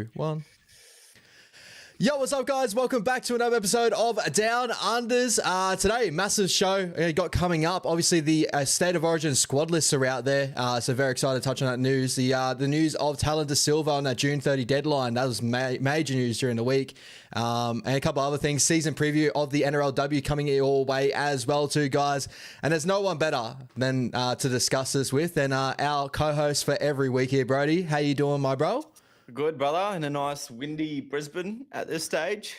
2, 1. Yo, what's up, guys? Welcome back to another episode of Down Unders. Today, massive show got coming up. Obviously, the State of Origin squad lists are out there, so very excited to touch on that news. The news of Talon De Silva on that June 30 deadline, that was major news during the week. And a couple other things. Season preview of the NRLW coming your way as well too, guys. And there's no one better than to discuss this with than our co-host for every week here, Brody. How you doing, my bro? Good, brother, in a nice windy Brisbane at this stage.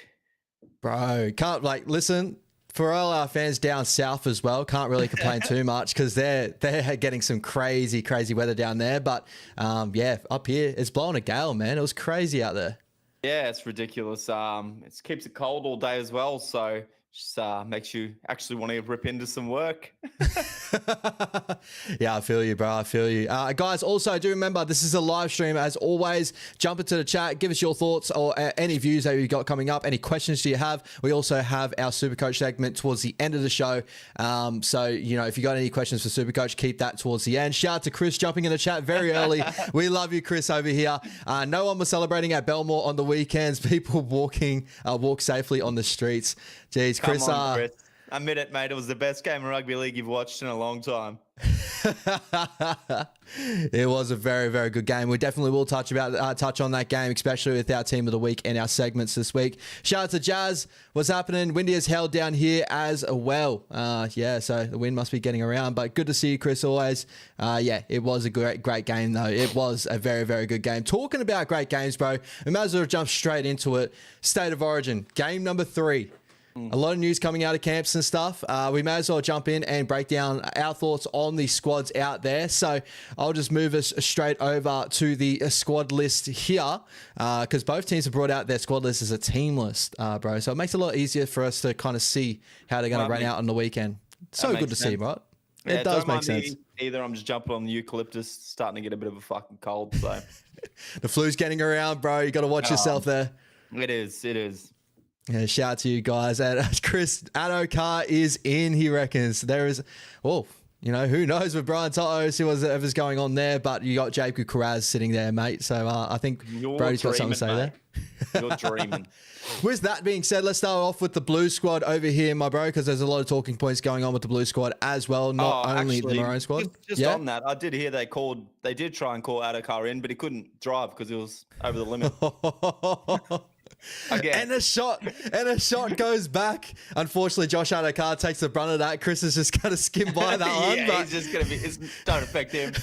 Bro, can't listen, for all our fans down south as well, can't really complain too much because they're getting some crazy weather down there. But yeah, up here it's blowing a gale, man. It was crazy out there. Yeah, it's ridiculous. It keeps it cold all day as well, so just makes you actually want to rip into some work. Yeah, I feel you, bro. I feel you. Guys, also do remember, this is a live stream. As always, jump into the chat, give us your thoughts or any views that you've got coming up, any questions do you have. We also have our Supercoach segment towards the end of the show. So, you know, if you got any questions for Supercoach, keep that towards the end. Shout out to Chris jumping in the chat very early. We love you, Chris, over here. No one was celebrating at Belmore on the weekends. People walk safely on the streets. Jeez, Chris. Come on, Chris. Admit it, mate. It was the best game of rugby league you've watched in a long time. It was a very good game. We definitely will touch on that game, especially with our team of the week and our segments this week. Shout out to Jazz. What's happening? Windy as hell down here as well. Yeah, so the wind must be getting around, but good to see you, Chris, always. Yeah, it was a great game though. It was a very good game. Talking about great games, bro, we might as well jump straight into it. State of Origin, game number 3. A lot of news coming out of camps and stuff. We may as well jump in and break down our thoughts on the squads out there. So I'll just move us straight over to the squad list here because both teams have brought out their squad list as a team list, bro. So it makes it a lot easier for us to kind of see how they're going to run out on the weekend. So good to see, right? Yeah, it does make sense. Either I'm just jumping on the eucalyptus, starting to get a bit of a fucking cold. So the flu's getting around, bro. You got to watch yourself there. It is. Yeah, shout out to you guys. And Chris Adokar is in, he reckons. There is, well, you know, who knows with Brian Toto, see whatever's going on there, but you got Jacob Carraz sitting there, mate. So I think Brody's got something to say mate. there. You're dreaming. With that being said, let's start off with the Blue Squad over here, my bro, because there's a lot of talking points going on with the Blue Squad as well, not only the Maroon Squad. Just on that, I did hear they did try and call Adokar in, but he couldn't drive because he was over the limit. And a shot goes back. Unfortunately, Josh Adokar takes the brunt of that. Chris is just going to skim by that one. Yeah, but he's just going to be. Don't affect him.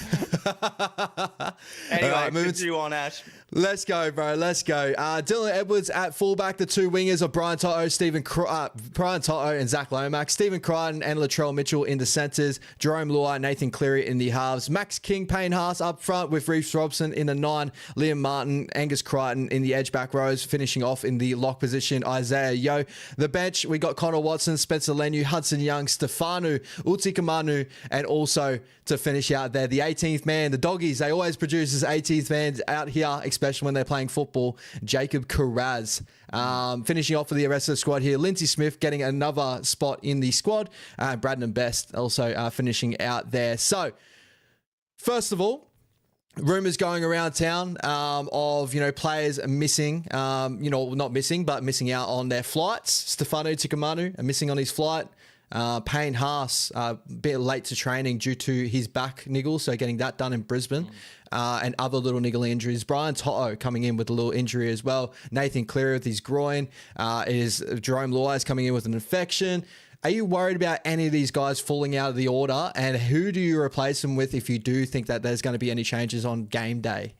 Anyway, right, continue on, Ash. Let's go, bro. Let's go. Dylan Edwards at fullback. The two wingers of Brian Toto and Zach Lomax. Stephen Crichton and Latrell Mitchell in the centres. Jerome Luai, Nathan Cleary in the halves. Max King, Payne Haas up front with Reece Robson in the 9. Liam Martin, Angus Crichton in the edge back rows. Finishing off in the lock position, Isaiah Yeo. The bench, we got Connor Watson, Spencer Lenu, Hudson Young, Stefanu Utikamanu, and also to finish out there, the 18th man, the doggies, they always produce this 18th man out here, especially when they're playing football, Jacob Carraz. Finishing off for the rest of the squad here, Lindsay Smith getting another spot in the squad, Bradman Best also finishing out there. So, first of all, rumors going around town of, you know, players missing, you know, not missing, but missing out on their flights. Stefano Tikamanu missing on his flight. Payne Haas a bit late to training due to his back niggle, so getting that done in Brisbane, and other little niggle injuries. Brian Toto coming in with a little injury as well. Nathan Cleary with his groin. Jerome Luai coming in with an infection. Are you worried about any of these guys falling out of the order, and who do you replace them with if you do think that there's going to be any changes on game day?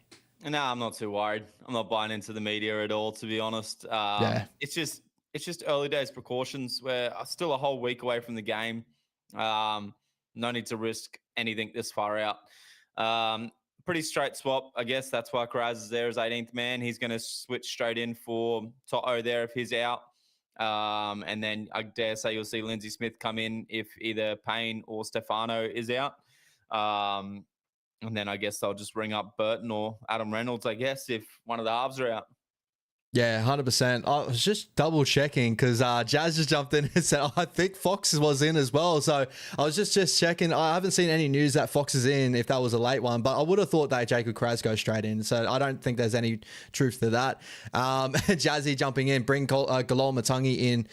No, I'm not too worried. I'm not buying into the media at all, to be honest. Yeah. It's just early days precautions. We're still a whole week away from the game. No need to risk anything this far out. Pretty straight swap, I guess. That's why Carraz is there as 18th man. He's going to switch straight in for Toto there if he's out. And then I dare say you'll see Lindsay Smith come in if either Payne or Stefano is out. And then I guess they'll just ring up Burton or Adam Reynolds, I guess, if one of the halves are out. Yeah, 100%. I was just double checking because Jazz just jumped in and said, I think Fox was in as well. So I was just checking. I haven't seen any news that Fox is in if that was a late one, but I would have thought that Jacob Kraz goes straight in. So I don't think there's any truth to that. Jazzy jumping in, bring Galol Matangi in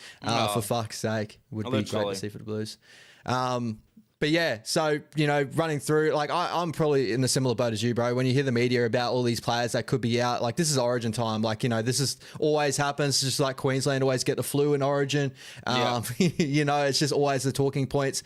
for fuck's sake. Would be great to see for the Blues. But yeah, so, you know, running through, like, I'm probably in a similar boat as you, bro. When you hear the media about all these players that could be out, like, this is Origin time. Like, you know, this is always happens, just like Queensland always get the flu in Origin. You know, it's just always the talking points.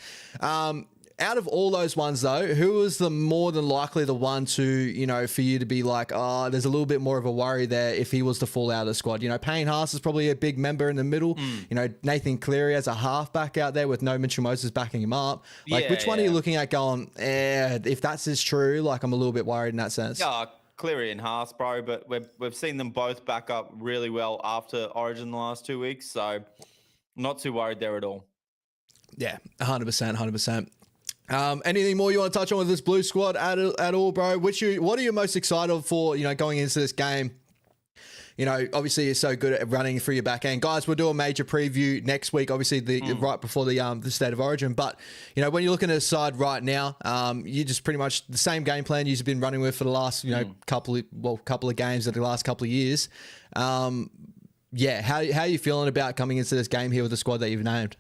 Out of all those ones, though, who was the more than likely the one to, you know, for you to be like, oh, there's a little bit more of a worry there if he was to fall out of the squad? You know, Payne Haas is probably a big member in the middle. You know, Nathan Cleary as a halfback out there with no Mitchell Moses backing him up. Like, which one are you looking at going, if that's is true, like, I'm a little bit worried in that sense? Yeah, Cleary and Haas, bro, but we've seen them both back up really well after Origin the last 2 weeks, so not too worried there at all. Yeah, 100%, 100%. Anything more you want to touch on with this Blue squad at all, bro? What are you most excited for, you know, going into this game? You know, obviously you're so good at running through your back end. Guys, we'll do a major preview next week, obviously right before the State of Origin. But, you know, when you're looking at a side right now, you just pretty much the same game plan you've been running with for the last, you know, couple of games of the last couple of years. Yeah, how are you feeling about coming into this game here with the squad that you've named?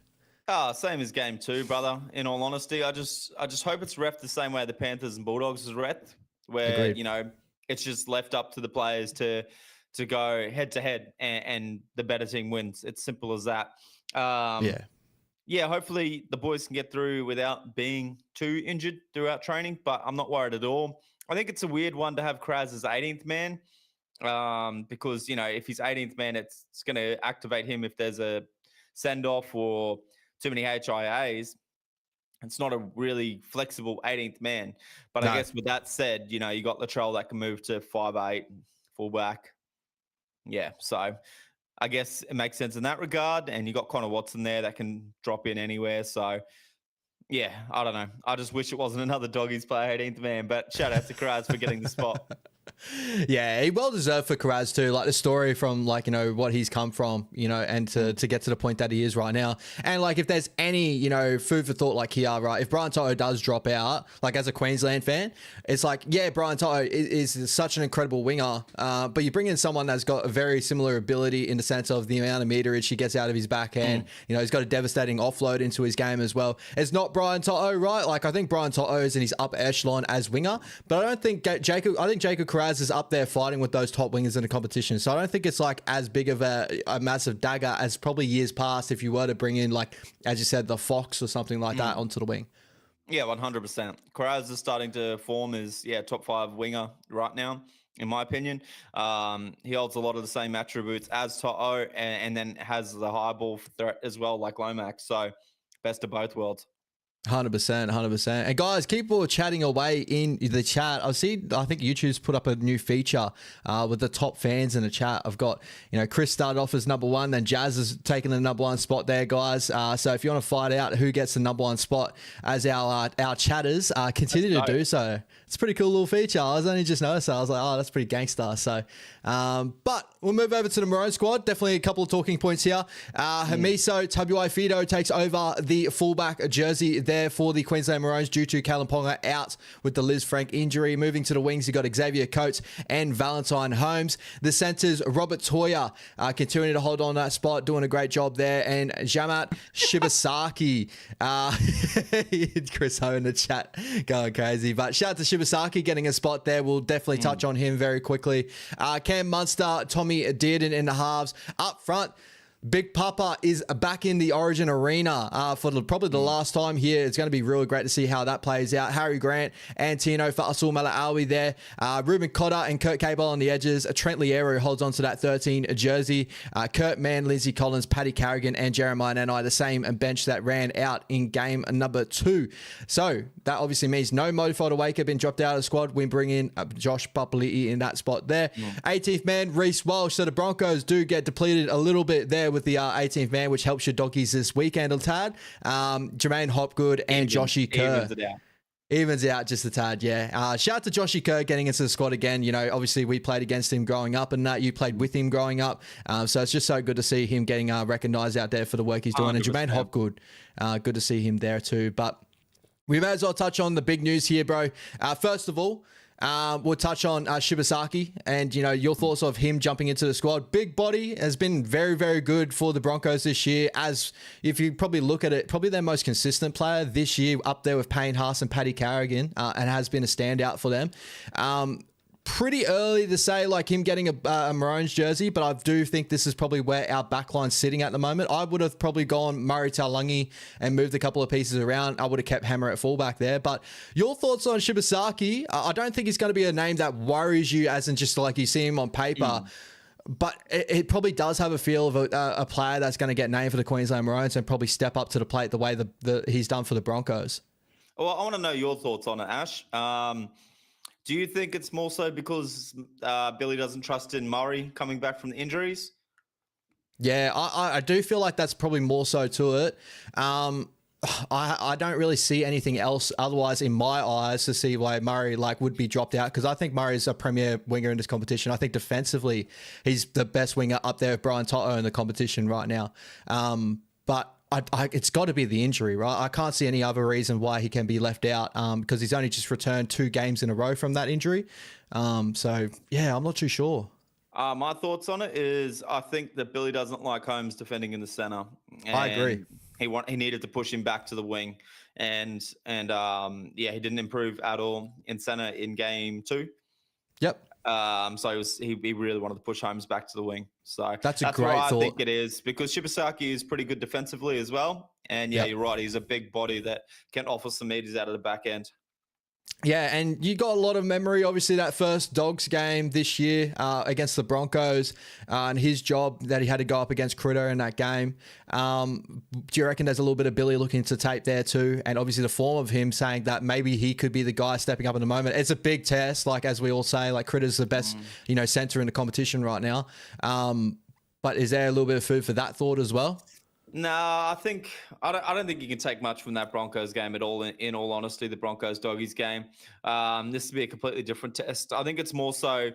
Same as game 2, brother. In all honesty, I just hope it's reffed the same way the Panthers and Bulldogs is reffed, where Agreed. You know, it's just left up to the players to go head to head and the better team wins. It's simple as that. Yeah. Hopefully the boys can get through without being too injured throughout training, but I'm not worried at all. I think it's a weird one to have Kraz as 18th man, because, you know, if he's 18th man, it's going to activate him if there's a send off or too many HIAs. It's not a really flexible 18th man. But I guess with that said, you know, you got Latrell that can move to 5'8", fullback. Yeah, so I guess it makes sense in that regard. And you got Connor Watson there that can drop in anywhere. So, yeah, I don't know. I just wish it wasn't another Doggies player 18th man. But shout out to Kraz for getting the spot. Yeah, he well deserved for Kraz too. Like the story from, like, you know, what he's come from, you know, and to get to the point that he is right now. And like, if there's any, you know, food for thought, like here, right? If Brian Toto does drop out, like as a Queensland fan, it's like, yeah, Brian Toto is such an incredible winger, but you bring in someone that's got a very similar ability in the sense of the amount of meterage he gets out of his backhand. You know, he's got a devastating offload into his game as well. It's not Brian Toto, right? Like I think Brian Toto is in his upper echelon as winger, but I don't think Jacob Kraz is up there fighting with those top wingers in the competition. So I don't think it's like as big of a massive dagger as probably years past if you were to bring in, like, as you said, the Fox or something like that onto the wing. Yeah, 100%. Kraz is starting to form as, top 5 winger right now, in my opinion. He holds a lot of the same attributes as Toto and then has the high ball threat as well, like Lomax. So best of both worlds. 100%, 100%. And guys, keep chatting away in the chat. I think YouTube's put up a new feature with the top fans in the chat. I've got, you know, Chris started off as number 1, then Jazz has taken the number 1 spot there, guys. So if you want to find out who gets the number 1 spot as our chatters, continue to do so. It's a pretty cool little feature. I was only just noticed that. I was like, oh, that's pretty gangster. So, but we'll move over to the Maroon squad. Definitely a couple of talking points here. Hamiso Tabuai-Fidow takes over the fullback jersey there for the Queensland Maroons due to Callum Ponga out with the Liz Frank injury. Moving to the wings, you got Xavier Coates and Valentine Holmes. The centres, Robert Toya continuing to hold on that spot, doing a great job there. And Jamat Shibasaki. Chris Ho in the chat going crazy. But shout out to Shibasaki getting a spot there. We'll definitely touch on him very quickly. Cam Munster, Tommy Dearden in the halves. Up front, Big Papa is back in the Origin arena for probably the last time here. It's going to be really great to see how that plays out. Harry Grant and Tino Fa'asul Mala'awi there. Ruben Cotter and Kurt Cable on the edges. Trent Liero holds on to that 13 jersey. Kurt Mann, Lindsay Collins, Paddy Carrigan, and Jeremiah Nanai, the same bench that ran out in game number 2. So that obviously means no Modified Awaker been dropped out of the squad. We bring in Josh PAPALI'I in that spot there. 18th man, Reece Walsh. So the Broncos do get depleted a little bit there with the 18th man, which helps your doggies this weekend a tad. Jermaine Hopgood and Joshy Kerr. Evens out just a tad, yeah. Shout out to Joshy Kerr getting into the squad again. You know, obviously we played against him growing up, and you played with him growing up. So it's just so good to see him getting recognised out there for the work he's doing. And Jermaine Hopgood, good to see him there too. But we may as well touch on the big news here, bro. First of all, we'll touch on Shibasaki and, you know, your thoughts of him jumping into the squad. Big body has been very, very good for the Broncos this year. As if you probably look at it, probably their most consistent player this year, up there with Payne Haas and Paddy Carrigan, and has been a standout for them. Pretty early to say like him getting a Maroons jersey, but I do think this is probably where our backline's sitting at the moment. I would have probably gone Murray Taulagi and moved a couple of pieces around. I would have kept Hammer at fullback there. But your thoughts on Shibasaki? I don't think he's going to be a name that worries you, as in just like you see him on paper. But it probably does have a feel of a player that's going to get named for the Queensland Maroons and probably step up to the plate the way he's done for the Broncos. Well, I want to know your thoughts on it, Ash. Do you think it's more so because Billy doesn't trust in Murray coming back from the injuries? Yeah, I do feel like that's probably more so to it. I don't really see anything else otherwise in my eyes to see why Murray would be dropped out, because I think Murray's a premier winger in this competition. I think defensively he's the best winger up there with Brian Toto in the competition right now. But it's got to be the injury, right? I can't see any other reason why he can be left out, because he's only just returned 2 games in a row from that injury. So, yeah, I'm not too sure. My thoughts on it is I think that Billy doesn't like Holmes defending in the center. I agree. He needed to push him back to the wing. And he didn't improve at all in center in game 2. Yep. So he really wanted to push Holmes back to the wing. So that's a great thought. I think it is, because Shibasaki is pretty good defensively as well. And you're right. He's a big body that can offer some meters out of the back end. Yeah, and you got a lot of memory, obviously, that first Dogs game this year against the Broncos, and his job that he had to go up against Critter in that game. Do you reckon there's a little bit of Billy looking into tape there too? And obviously the form of him saying that maybe he could be the guy stepping up in the moment. It's a big test, like as we all say, like Critter's the best, center in the competition right now. But is there a little bit of food for that thought as well? No, I don't think you can take much from that Broncos game at all. In all honesty, the Broncos Doggies game, this would be a completely different test. I think it's more so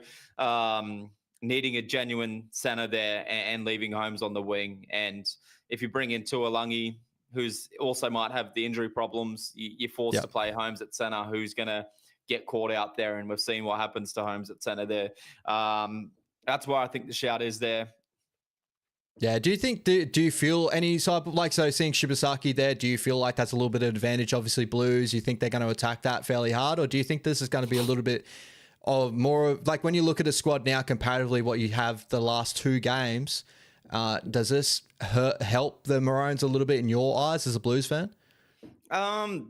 needing a genuine center there and leaving Holmes on the wing. And if you bring in Tuolungi, who's also might have the injury problems, you're forced to play Holmes at center, who's going to get caught out there. And we've seen what happens to Holmes at center there. That's why I think the shout is there. Yeah, do you feel any type of seeing Shibasaki there, do you feel like that's a little bit of advantage? Obviously Blues, you think they're going to attack that fairly hard, or do you think this is going to be a little bit of more like when you look at a squad now comparatively what you have the last 2 games, does this help the Maroons a little bit in your eyes as a Blues fan?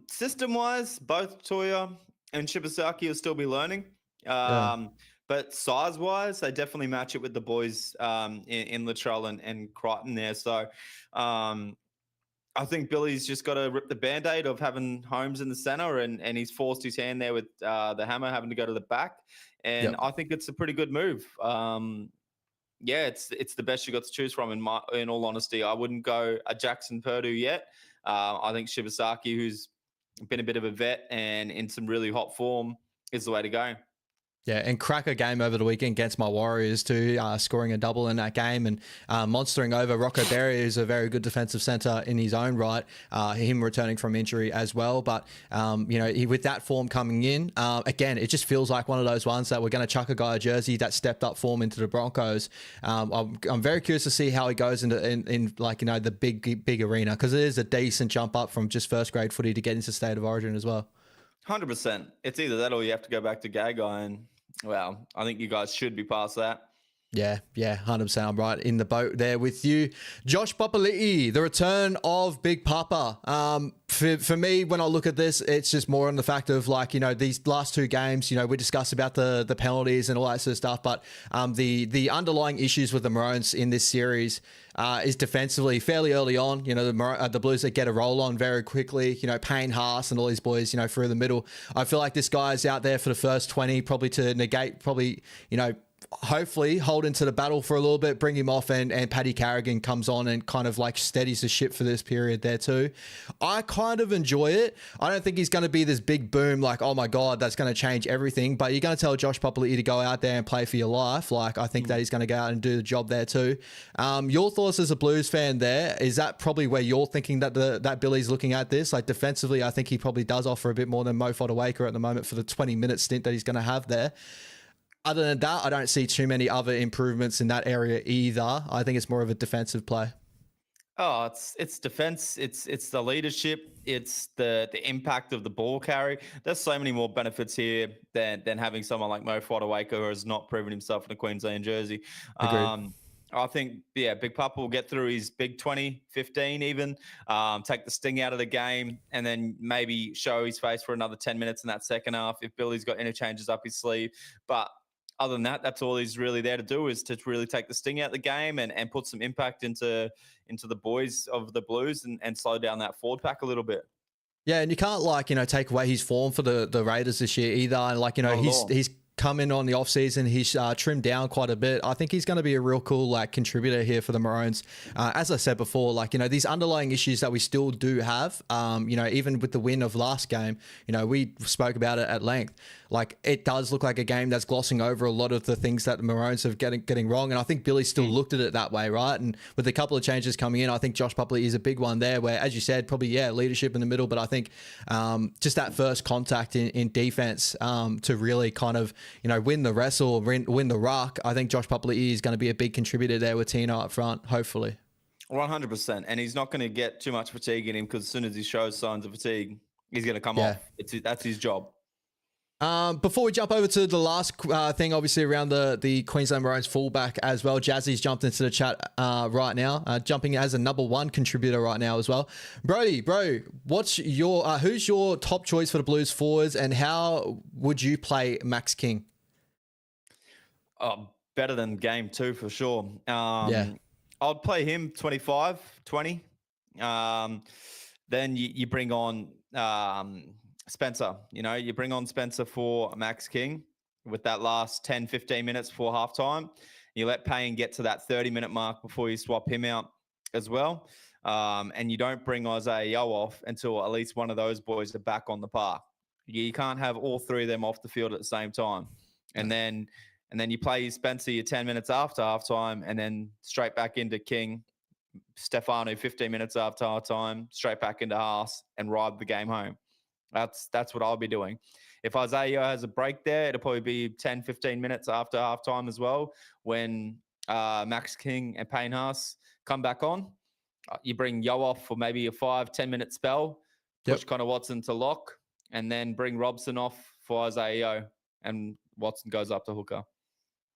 System wise, both Toya and Shibasaki will still be learning. But size-wise, they definitely match it with the boys in Latrell and Crichton there. So I think Billy's just got to rip the Band-Aid of having Holmes in the center, and he's forced his hand there with the Hammer having to go to the back. And I think it's a pretty good move. It's the best you got to choose from in all honesty. I wouldn't go a Jackson Purdue yet. I think Shibasaki, who's been a bit of a vet and in some really hot form, is the way to go. Yeah, and cracker game over the weekend against my Warriors too, scoring a double in that game and monstering over Rocco Berry, who's a very good defensive centre in his own right, him returning from injury as well. But, with that form coming in, again, it just feels like one of those ones that we're going to chuck a guy a jersey that stepped up form into the Broncos. I'm very curious to see how he goes in the big arena, because it is a decent jump up from just first grade footy to get into State of Origin as well. 100%. It's either that or you have to go back to Gagai, and well, I think you guys should be past that. Yeah, 100%. I'm right in the boat there with you. Josh PAPALI'I, the return of Big Papa. For me, when I look at this, it's just more on the fact of these last 2 games, we discussed about the penalties and all that sort of stuff, but the underlying issues with the Maroons in this series is defensively fairly early on. The Blues that get a roll on very quickly, Payne Haas and all these boys, through the middle. I feel like this guy is out there for the first 20, probably to negate hopefully hold into the battle for a little bit, bring him off, and Paddy Carrigan comes on and kind of like steadies the ship for this period there too. I kind of enjoy it. I don't think he's going to be this big boom like, oh my God, that's going to change everything. But you're going to tell Josh PAPALI'I to go out there and play for your life. Like, I think that he's going to go out and do the job there too. Your thoughts as a Blues fan there, is that probably where you're thinking that that Billy's looking at this? Like defensively, I think he probably does offer a bit more than Mo Fodawaker at the moment for the 20-minute stint that he's going to have there. Other than that, I don't see too many other improvements in that area either. I think it's more of a defensive play. Oh, it's defense. It's the leadership. It's the impact of the ball carry. There's so many more benefits here than having someone like Mo Fodawaker who has not proven himself in a Queensland jersey. Agreed. I think, yeah, Big Papa will get through his big 20, 15 even, take the sting out of the game, and then maybe show his face for another 10 minutes in that second half if Billy's got interchanges up his sleeve. But other than that, that's all he's really there to do, is to really take the sting out of the game and put some impact into the boys of the Blues and slow down that forward pack a little bit. Yeah, and you can't take away his form for the Raiders this year either. And he's come in on the offseason. He's trimmed down quite a bit. I think he's going to be a real cool contributor here for the Maroons. As I said before, these underlying issues that we still do have, even with the win of last game, we spoke about it at length. It does look like a game that's glossing over a lot of the things that the Maroons have getting wrong. And I think Billy still looked at it that way, right? And with a couple of changes coming in, I think Josh PAPALI'I is a big one there where, as you said, probably, leadership in the middle. But I think just that first contact in defense to really kind of, win the wrestle, win the ruck. I think Josh PAPALI'I is going to be a big contributor there with Tino up front, hopefully. 100%. And he's not going to get too much fatigue in him, because as soon as he shows signs of fatigue, he's going to come off. That's his job. Before we jump over to the last thing, obviously around the Queensland Maroons fullback as well, Jazzy's jumped into the chat right now, jumping as a number one contributor right now as well. Brody, bro, what's your who's your top choice for the Blues forwards, and how would you play Max King? Better than game 2 for sure. I'd play him 25, 20. Then you bring on Spencer. You bring on Spencer for Max King with that last 10, 15 minutes before halftime. You let Payne get to that 30-minute mark before you swap him out as well. And you don't bring Isaiah Yeo off until at least one of those boys are back on the park. You can't have all three of them off the field at the same time. And then you play Spencer your 10 minutes after halftime, and then straight back into King, Stefano 15 minutes after halftime, straight back into Haas, and ride the game home. That's what I'll be doing. If Isaiah has a break there, it'll probably be 10, 15 minutes after halftime as well, when Max King and Payne Haas come back on. You bring Yo off for maybe a 5-10 minute spell, push Connor Watson to lock, and then bring Robson off for Isaiah, and Watson goes up to hooker.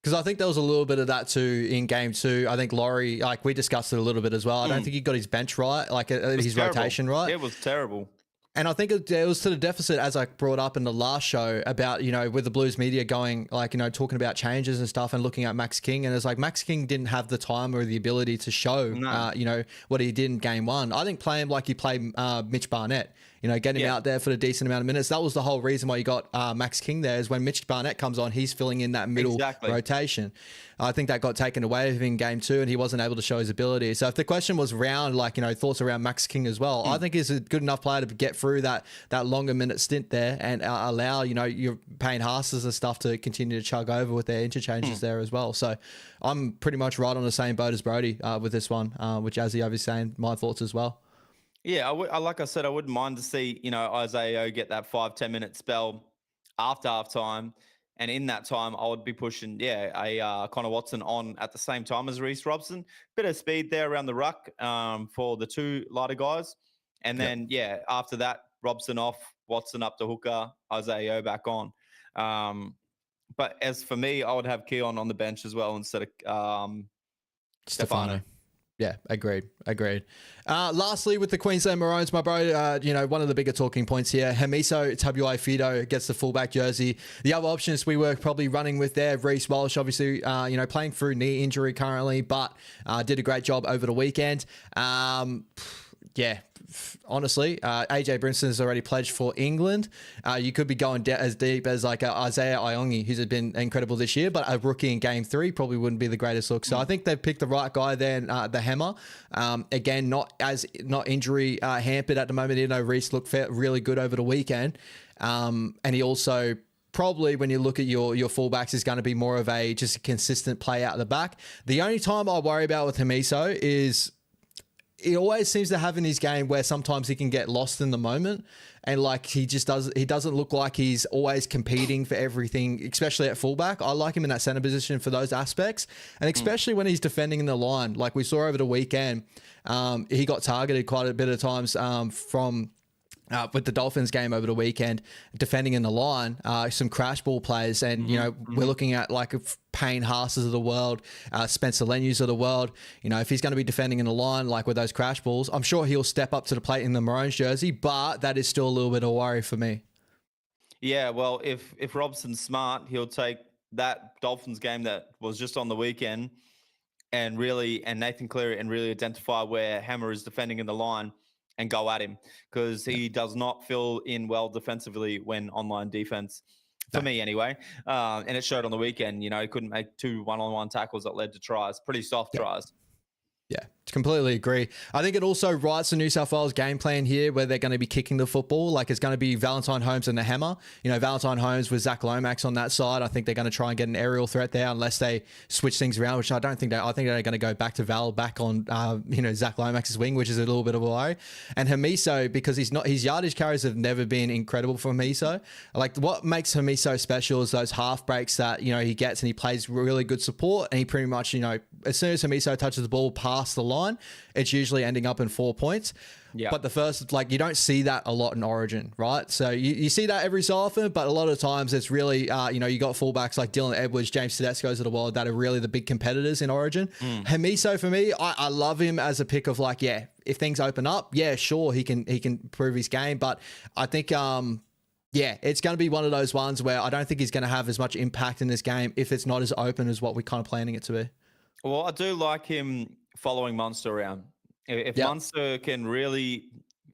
Because I think there was a little bit of that too in game 2. I think Laurie, we discussed it a little bit as well. I don't think he got his bench right, his terrible. Rotation right. It was terrible. And I think it was to the deficit, as I brought up in the last show about, with the Blues media going, talking about changes and stuff and looking at Max King. And it's Max King didn't have the time or the ability to show, what he did in game 1. I think play him like he played Mitch Barnett, get him out there for the decent amount of minutes. That was the whole reason why you got Max King there, is when Mitch Barnett comes on, he's filling in that middle rotation. I think that got taken away of him in game 2, and he wasn't able to show his ability. So if the question was around, thoughts around Max King as well, I think he's a good enough player to get through that longer minute stint there and allow, your Payne Haas's and stuff to continue to chug over with their interchanges there as well. So I'm pretty much right on the same boat as Brody with this one, with Jazzy over saying my thoughts as well. Yeah, like I said, I wouldn't mind to see, Isaiah get that 5-10 minute spell after halftime. And in that time, I would be pushing, Connor Watson on at the same time as Reece Robson. Bit of speed there around the ruck for the two lighter guys. And then, after that, Robson off, Watson up to hooker, Isaiah back on. But as for me, I would have Keon on the bench as well instead of Stefano. Yeah, agreed. Lastly, with the Queensland Maroons, my bro, one of the bigger talking points here, Hamiso Tabuai-Fidow gets the fullback jersey. The other options we were probably running with there, Reece Walsh, obviously, playing through knee injury currently, but did a great job over the weekend. yeah, honestly, AJ Brinson has already pledged for England. You could be going as deep as like Isaiah Iongi, who's been incredible this year, but a rookie in game 3 probably wouldn't be the greatest look. So I think they've picked the right guy there, the hammer. Again, not injury hampered at the moment. You know, Reece looked really good over the weekend. And he also probably, when you look at your fullbacks, is going to be more of just a consistent play out of the back. The only time I worry about with Hamiso is he always seems to have in his game where sometimes he can get lost in the moment, and like he doesn't look like he's always competing for everything, especially at fullback. I like him in that center position for those aspects, and especially when he's defending in the line, like we saw over the weekend. He got targeted quite a bit of times from with the Dolphins game over the weekend, defending in the line, some crash ball plays. And, you know, we're looking at like Payne Haas's of the world, Spencer Lenu's of the world. You know, if he's going to be defending in the line, like with those crash balls, I'm sure he'll step up to the plate in the Maroons jersey, but that is still a little bit of a worry for me. Yeah, well, if Robson's smart, he'll take that Dolphins game that was just on the weekend and Nathan Cleary and really identify where Hammer is defending in the line and go at him, because he does not fill in well defensively when online defense, for me anyway. And it showed on the weekend. You know, he couldn't make 2 one-on-one tackles that led to tries, pretty soft tries. Yeah, completely agree. I think it also writes the New South Wales game plan here where they're going to be kicking the football. Like it's going to be Valentine Holmes and the hammer. You know, Valentine Holmes with Zach Lomax on that side. I think they're going to try and get an aerial threat there unless they switch things around, which I don't think I think they're going to go back to back on, Zach Lomax's wing, which is a little bit of a worry. And Hamiso, because his yardage carries have never been incredible for Hamiso. Like what makes Hamiso special is those half breaks that, you know, he gets, and he plays really good support, and he pretty much, you know, as soon as Hamiso touches the ball past the line, it's usually ending up in 4 points. Yeah. But the first, like, you don't see that a lot in Origin, right? So you see that every so often, but a lot of times it's really, you got fullbacks like Dylan Edwards, James Tedesco's of the world that are really the big competitors in Origin. Hamiso, for me, I love him as a pick of like, yeah, if things open up, yeah, sure, he can prove his game. But I think, yeah, it's going to be one of those ones where I don't think he's going to have as much impact in this game if it's not as open as what we're kind of planning it to be. Well, I do like him following Munster around. If Munster can really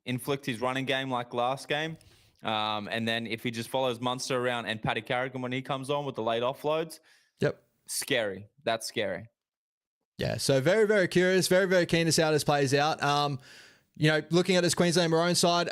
inflict his running game like last game, and then if he just follows Munster around and Paddy Carrigan when he comes on with the late offloads, scary. That's scary. Yeah, so very, very curious, very, very keen to see how this plays out. Looking at this Queensland Maroon side,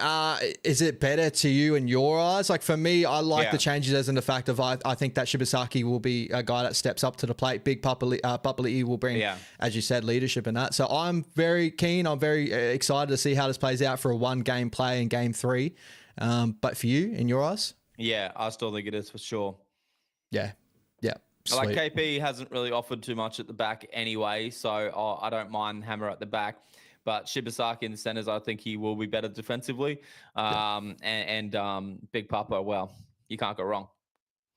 is it better to you in your eyes? Like for me, I like the changes as in the fact of I think that Shibasaki will be a guy that steps up to the plate. Big PAPALI'I will bring, as you said, leadership in that. So I'm very keen. I'm very excited to see how this plays out for a 1-game play in game 3. But for you, in your eyes? Yeah, I still think it is for sure. Yeah. Sweet. Like KP hasn't really offered too much at the back anyway, so I don't mind Hammer at the back. But Shibasaki in the centers, I think he will be better defensively. And Big Papa, well, you can't go wrong.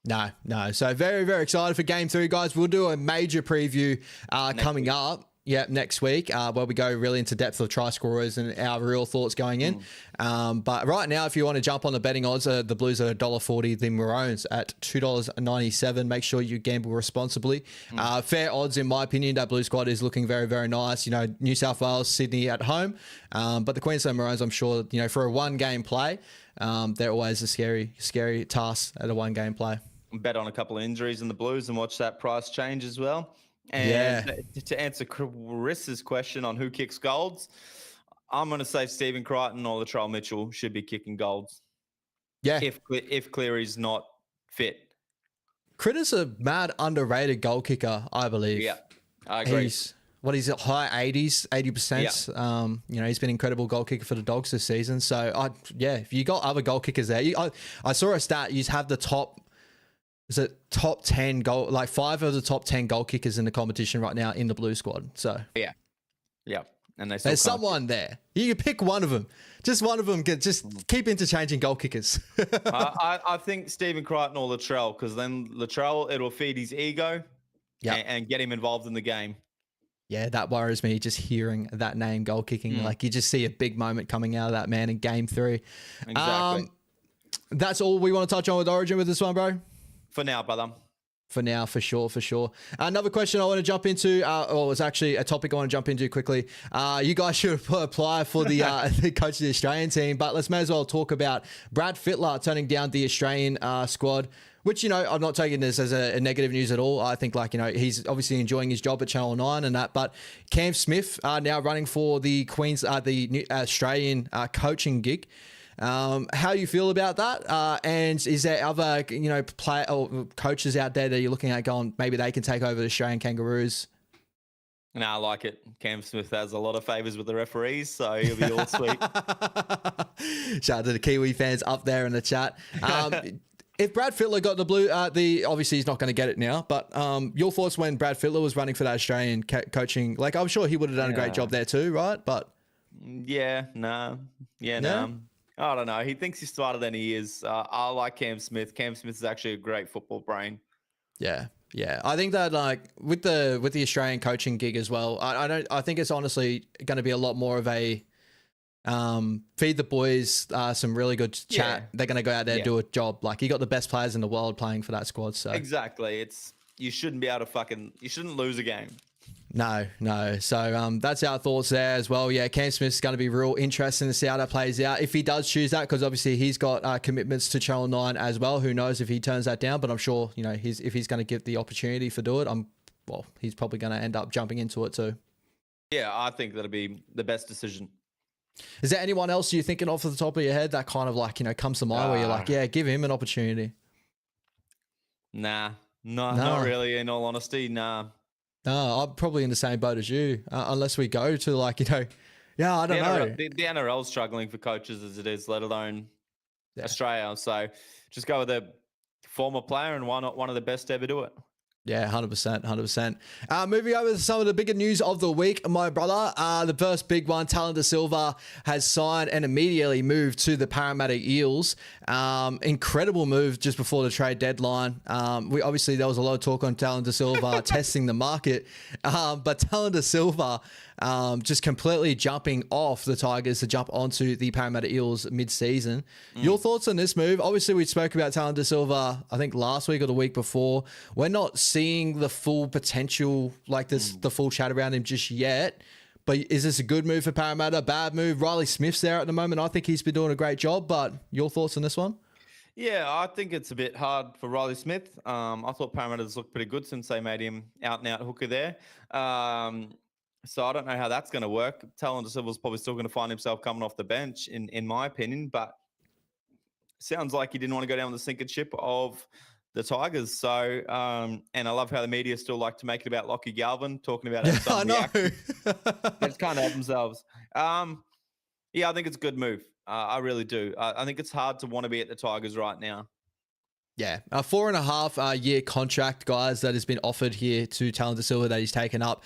No. So very, very excited for game 3, guys. We'll do a major preview coming up. Yeah, next week, where we go really into depth of try scorers and our real thoughts going in. But right now, if you want to jump on the betting odds, the Blues are $1.40, the Maroons at $2.97. Make sure you gamble responsibly. Fair odds, in my opinion. That Blue squad is looking very, very nice. You know, New South Wales, Sydney at home. But the Queensland Maroons, I'm sure, you know, for a 1-game play, they're always a scary task at a 1-game play. Bet on a couple of injuries in the Blues and watch that price change as well. And to answer Chris's question on who kicks golds, I'm going to say Stephen Crichton or Latrell Mitchell should be kicking golds. Yeah. If Cleary's not fit. Crit is a mad underrated goal kicker, I believe. Yeah, I agree. He's high 80%. Yeah. He's been an incredible goal kicker for the Dogs this season. So, if you got other goal kickers there, I saw a stat, you have the top 10 goal, like 5 of the top 10 goal kickers in the competition right now in the Blue squad. So yeah, and there's someone there. You can pick one of them. Just one of them. Just keep interchanging goal kickers. I think Stephen Crichton or Latrell, because then Latrell, it'll feed his ego, and get him involved in the game. Yeah, that worries me. Just hearing that name, goal kicking, like you just see a big moment coming out of that man in game 3. Exactly. That's all we want to touch on with Origin with this one, bro. For now, brother. for now, for sure. Another question I want to jump into, or it's actually a topic I want to jump into quickly. You guys should apply for the the coach of the Australian team, but let's may as well talk about Brad Fittler turning down the Australian squad, which, I'm not taking this as a negative news at all. I think, he's obviously enjoying his job at Channel 9 and that, but Cam Smith now running for the Australian coaching gig. How you feel about that? And is there other, player or coaches out there that you're looking at going, maybe they can take over the Australian Kangaroos? No, I like it. Cam Smith has a lot of favours with the referees, so he'll be all sweet. Shout out to the Kiwi fans up there in the chat. If Brad Fittler got the blue, obviously he's not going to get it now, but your thoughts when Brad Fittler was running for that Australian coaching, I'm sure he would have done a great job there too, right? But no. I don't know. He thinks he's smarter than he is. I like Cam Smith. Cam Smith is actually a great football brain. Yeah. I think that with the Australian coaching gig as well, I think it's honestly going to be a lot more of a feed the boys some really good chat. Yeah. They're going to go out there and do a job. You got the best players in the world playing for that squad. So exactly. You shouldn't be able to you shouldn't lose a game. No. So that's our thoughts there as well. Yeah, Cam Smith's going to be real interesting to see how that plays out. If he does choose that, because obviously he's got commitments to Channel 9 as well. Who knows if he turns that down, but I'm sure, if he's going to give the opportunity for do it, he's probably going to end up jumping into it too. Yeah, I think that'll be the best decision. Is there anyone else you're thinking off the top of your head that kind of comes to mind where you're like, yeah, give him an opportunity? Nah, not really, in all honesty. Nah. No, I'm probably in the same boat as you, unless we go to I don't know. The NRL's struggling for coaches as it is, let alone Australia. So just go with a former player and why not one of the best to ever do it? Yeah, 100%. Moving over to some of the bigger news of the week, my brother. The first big one, Talon Da Silva has signed and immediately moved to the Parramatta Eels. Incredible move just before the trade deadline. Obviously there was a lot of talk on Talon Da Silva testing the market, but Talon Da Silva just completely jumping off the Tigers to jump onto the Parramatta Eels mid-season. Your thoughts on this move? Obviously, we spoke about Talon Da Silva, I think last week or the week before. We're not seeing the full potential, the full chat around him just yet. But is this a good move for Parramatta? Bad move? Riley Smith's there at the moment. I think he's been doing a great job, but your thoughts on this one? Yeah, I think it's a bit hard for Riley Smith. I thought Parramatta's looked pretty good since they made him out-and-out hooker there. So I don't know how that's going to work. Talon Da Silva's probably still going to find himself coming off the bench, in my opinion. But sounds like he didn't want to go down the sinking ship of the Tigers. So, and I love how the media still like to make it about Lockie Galvin, talking about how I know. They just can't help themselves. Yeah, I think it's a good move. I really do. I think it's hard to want to be at the Tigers right now. Yeah, a 4.5 year contract, guys, that has been offered here to Talon Da Silva that he's taken up.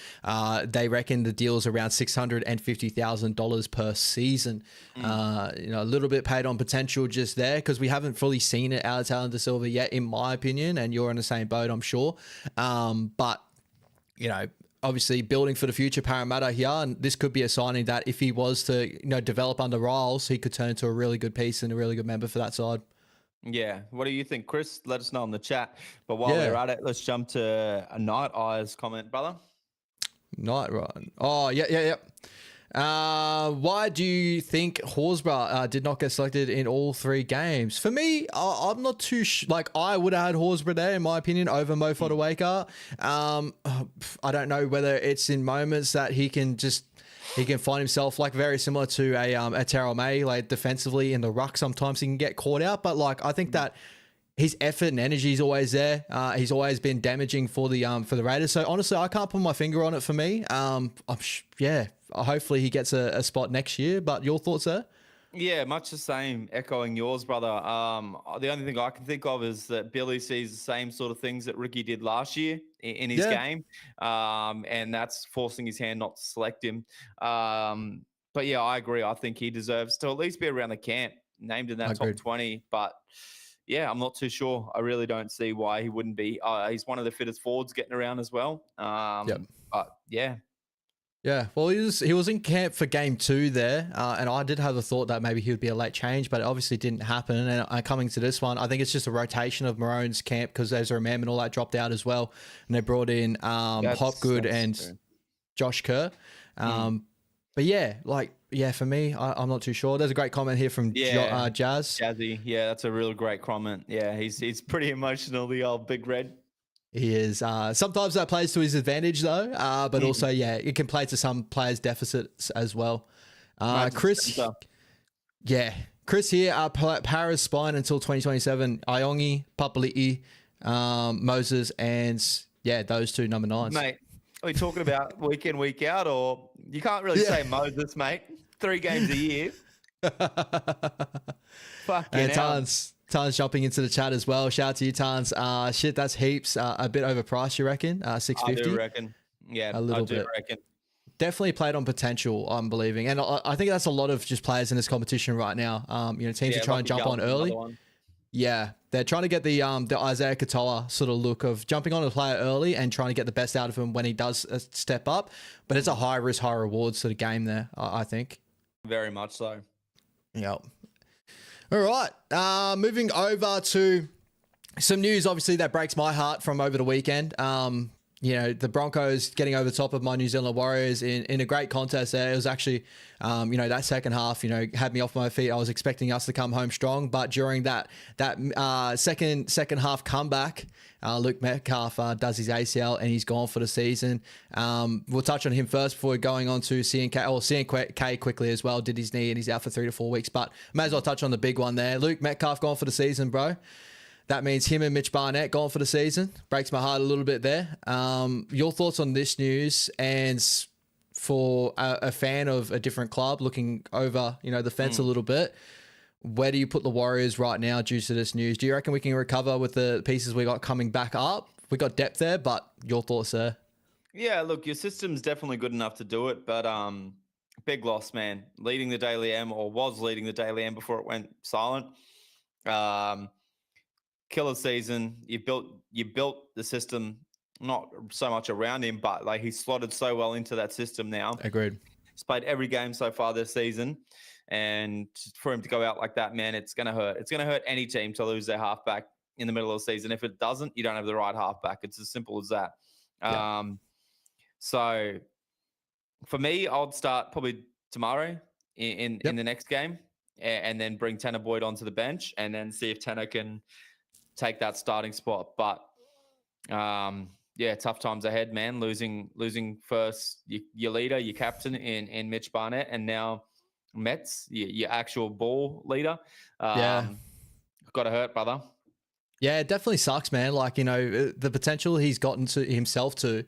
They reckon the deal's around $650,000 per season. A little bit paid on potential just there because we haven't fully seen it out of Talon Da Silva yet, in my opinion, and you're in the same boat, I'm sure. But, obviously building for the future Parramatta here, and this could be a signing that if he was to, develop under Riles, he could turn into a really good piece and a really good member for that side. Yeah. What do you think, Chris? Let us know in the chat. But while we're at it, let's jump to a Night Eyes comment, brother. Night Run. Oh, yeah. Why do you think Horsburgh did not get selected in all 3 games? For me, I'm not too I would have had Horsburgh there, in my opinion, over Mo Fotuaika. I don't know whether it's in moments that he can find himself very similar to a Terrell May, defensively in the ruck. Sometimes he can get caught out, but I think that his effort and energy is always there. He's always been damaging for the Raiders. So honestly, I can't put my finger on it for me. Hopefully he gets a spot next year. But your thoughts there? Yeah, much the same, echoing yours, brother. The only thing I can think of is that Billy sees the same sort of things that Ricky did last year in his game, and that's forcing his hand not to select him. But yeah, I agree. I think he deserves to at least be around the camp, named in that top 20. But yeah, I'm not too sure. I really don't see why he wouldn't be. He's one of the fittest forwards getting around as well. But yeah. Yeah, well, he was in camp for game 2 there, and I did have a thought that maybe he would be a late change, but it obviously didn't happen. And coming to this one, I think it's just a rotation of Maroon's camp because Ezra Mam and all that dropped out as well, and they brought in Hopgood and true. Josh Kerr. But yeah, for me, I'm not too sure. There's a great comment here from Jazz. Jazzy, yeah, that's a real great comment. Yeah, he's pretty emotional, the old Big Red. He is. Sometimes that plays to his advantage, though. But also, yeah, it can play to some players' deficits as well. Chris, Chris here. Para's spine until 2027. Iongi, PAPALI'I, Moses, and those two number 9s. Mate, are we talking about week in, week out, or you can't really say Moses, mate? 3 games a year. Fucking hell. Tans jumping into the chat as well. Shout out to you, Tans. Shit, that's heaps. A bit overpriced, you reckon? 650. I do reckon. Yeah, a little bit. Reckon. Definitely played on potential, I'm believing, and I think that's a lot of just players in this competition right now. Teams are trying to jump on early. Yeah, they're trying to get the Isaiah Katoa sort of look of jumping on a player early and trying to get the best out of him when he does step up. But it's a high risk, high reward sort of game there, I think. Very much so. Yep. All right. Moving over to some news, obviously, that breaks my heart from over the weekend. The Broncos getting over the top of my New Zealand Warriors in a great contest there. It was actually, that second half, had me off my feet. I was expecting us to come home strong, but during that second half comeback, Luke Metcalf does his ACL and he's gone for the season. We'll touch on him first before going on to CNK quickly as well. Did his knee and he's out for 3 to 4 weeks, but may as well touch on the big one there. Luke Metcalf gone for the season, bro. That means him and Mitch Barnett gone for the season. Breaks my heart a little bit there. Your thoughts on this news, and for a fan of a different club looking over, the fence a little bit, where do you put the Warriors right now due to this news? Do you reckon we can recover with the pieces we got coming back up? We got depth there, but your thoughts there? Yeah, look, your system's definitely good enough to do it, but big loss, man. Leading the Daily M, or was leading the Daily M before it went silent. Killer season. You built the system not so much around him, but he's slotted so well into that system now. Agreed. He's played every game so far this season, and for him to go out like that, man, it's gonna hurt. It's gonna hurt any team to lose their halfback in the middle of the season. If it doesn't, you don't have the right halfback. It's as simple as that. Yeah. So for me, I'll start probably tomorrow in the next game, and then bring Tanner Boyd onto the bench, and then see if Tanner can take that starting spot. But tough times ahead, man. Losing first your leader, your captain in Mitch Barnett, and now Mets, your actual ball leader. Got to hurt, brother. Yeah, it definitely sucks, man. The potential he's gotten to himself to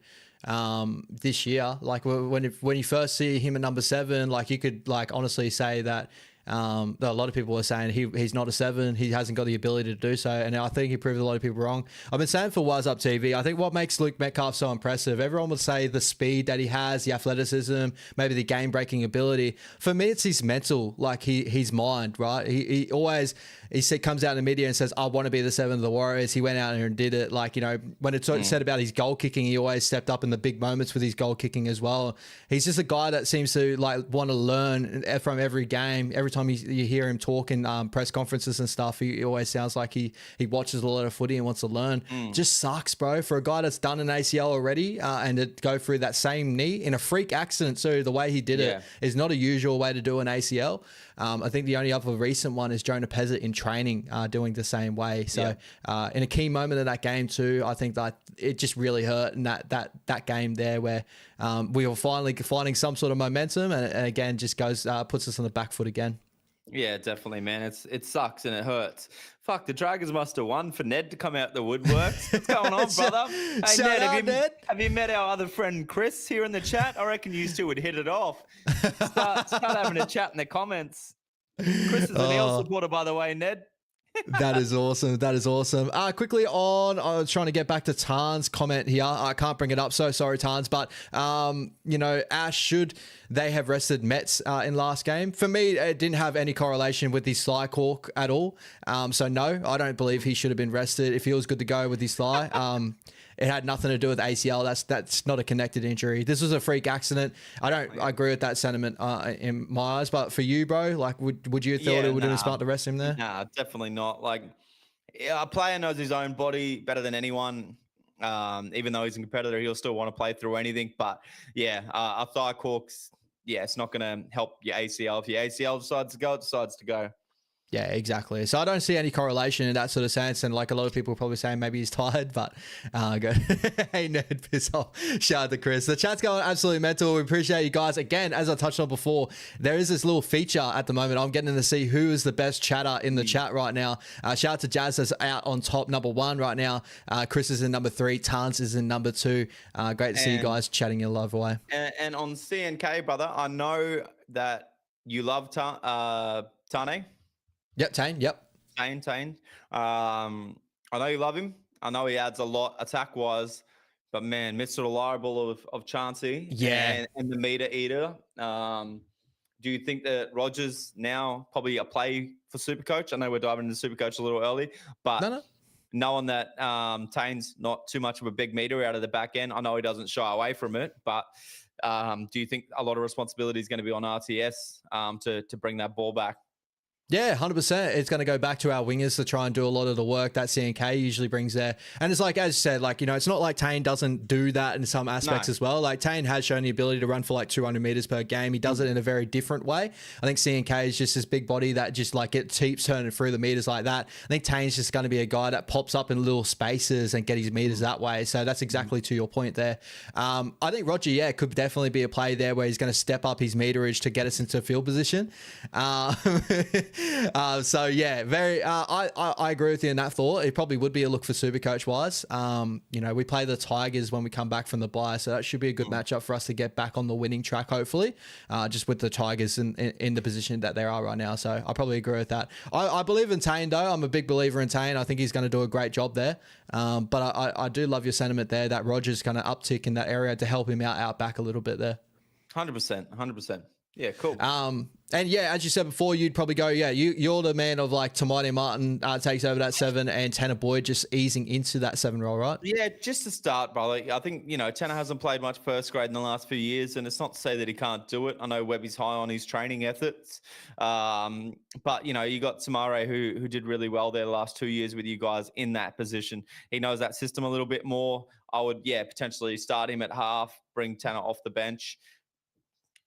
this year. When you first see him at number 7, you could honestly say that a lot of people are saying he's not a 7. He hasn't got the ability to do so. And I think he proved a lot of people wrong. I've been saying for Wise Up TV, I think what makes Luke Metcalf so impressive, everyone would say the speed that he has, the athleticism, maybe the game-breaking ability. For me, it's his mental, his mind, right? He always... comes out in the media and says, I want to be the 7 of the Warriors. He went out there and did it. When it's said about his goal kicking, he always stepped up in the big moments with his goal kicking as well. He's just a guy that seems to want to learn from every game. Every time you hear him talk in press conferences and stuff, he always sounds like he watches a lot of footy and wants to learn. Just sucks, bro, for a guy that's done an ACL already and to go through that same knee in a freak accident too. The way he did it is not a usual way to do an ACL. I think the only other recent one is Jonah Pezzett in training doing the same way. So in a key moment of that game too, I think that it just really hurt in that game there where we were finally finding some sort of momentum and again just puts us on the back foot again. Yeah, definitely, man. It sucks and it hurts. Fuck, the Dragons must have won for Ned to come out the woodworks. What's going on, brother? Hey, Ned, have you met our other friend Chris here in the chat? I reckon you two would hit it off. Start having a chat in the comments. Chris is an Eel supporter, by the way, Ned. That is awesome. That is awesome. Quickly on, I was trying to get back to Tan's comment here. I can't bring it up. So sorry, Tans. But, Ash, should they have rested Mets in last game? For me, it didn't have any correlation with his thigh cork at all. So no, I don't believe he should have been rested if he was good to go with his thigh. it had nothing to do with ACL. That's not a connected injury. This was a freak accident. I agree with that sentiment in my eyes. But for you, bro, like, would you have thought it would have been smart to rest him there? Nah, definitely not. Like, a player knows his own body better than anyone. Even though he's a competitor, he'll still want to play through anything. But yeah, a thigh cork's, it's not going to help your ACL. If your ACL decides to go, it decides to go. Yeah, exactly. So I don't see any correlation in that sort of sense. And like a lot of people are probably saying maybe he's tired, but go, hey, nerd, piss off. Shout out to Chris. The chat's going absolutely mental. We appreciate you guys. Again, as I touched on before, there is this little feature at the moment. I'm getting to see who is the best chatter in the chat right now. Shout out to Jazz that's out on top, number 1 right now. Chris is in number 3. Tans is in number 2. Great to see you guys chatting your love away. And on CNK, brother, I know that you love Tane. Yep, Tane. Yep. Tane. I know you love him. I know he adds a lot attack-wise, but man, Mr. Reliable of Chauncey. Yeah. And the meter eater. Do you think that Rogers now probably a play for Supercoach? I know we're diving into Supercoach a little early, but knowing that Tane's not too much of a big meter out of the back end, I know he doesn't shy away from it, but do you think a lot of responsibility is going to be on RTS to bring that ball back? Yeah, 100%. It's going to go back to our wingers to try and do a lot of the work that CNK usually brings there. And it's like, as you said, like, you know, it's not like Tane doesn't do that in some aspects as well. Like, Tane has shown the ability to run for like 200 meters per game. He does it in a very different way. I think CNK is just this big body that just like it keeps turning through the meters like that. I think Tane's just going to be a guy that pops up in little spaces and get his meters that way. So that's exactly to your point there. I think Roger, could definitely be a play there where he's going to step up his meterage to get us into field position. So yeah, very. I agree with you in that thought. It probably would be a look for Supercoach wise. You know, we play the Tigers when we come back from the bye, so that should be a good matchup for us to get back on the winning track. Hopefully, just with the Tigers in the position that they are right now. So I probably agree with that. I believe in Tane though. I'm a big believer in Tane. I think he's going to do a great job there. But I do love your sentiment there that Rogers going to uptick in that area to help him out back a little bit there. 100%. Yeah, cool. And yeah, as you said before, you'd probably go, you're the man of like Tamati Martin takes over that 7 and Tanner Boyd just easing into that 7 role, right? Yeah, just to start, brother. I think, you know, Tanner hasn't played much first grade in the last few years, and it's not to say that he can't do it. I know Webby's high on his training ethics. But, you know, you got Tamare who did really well there the last 2 years with you guys in that position. He knows that system a little bit more. I would, potentially start him at half, bring Tanner off the bench.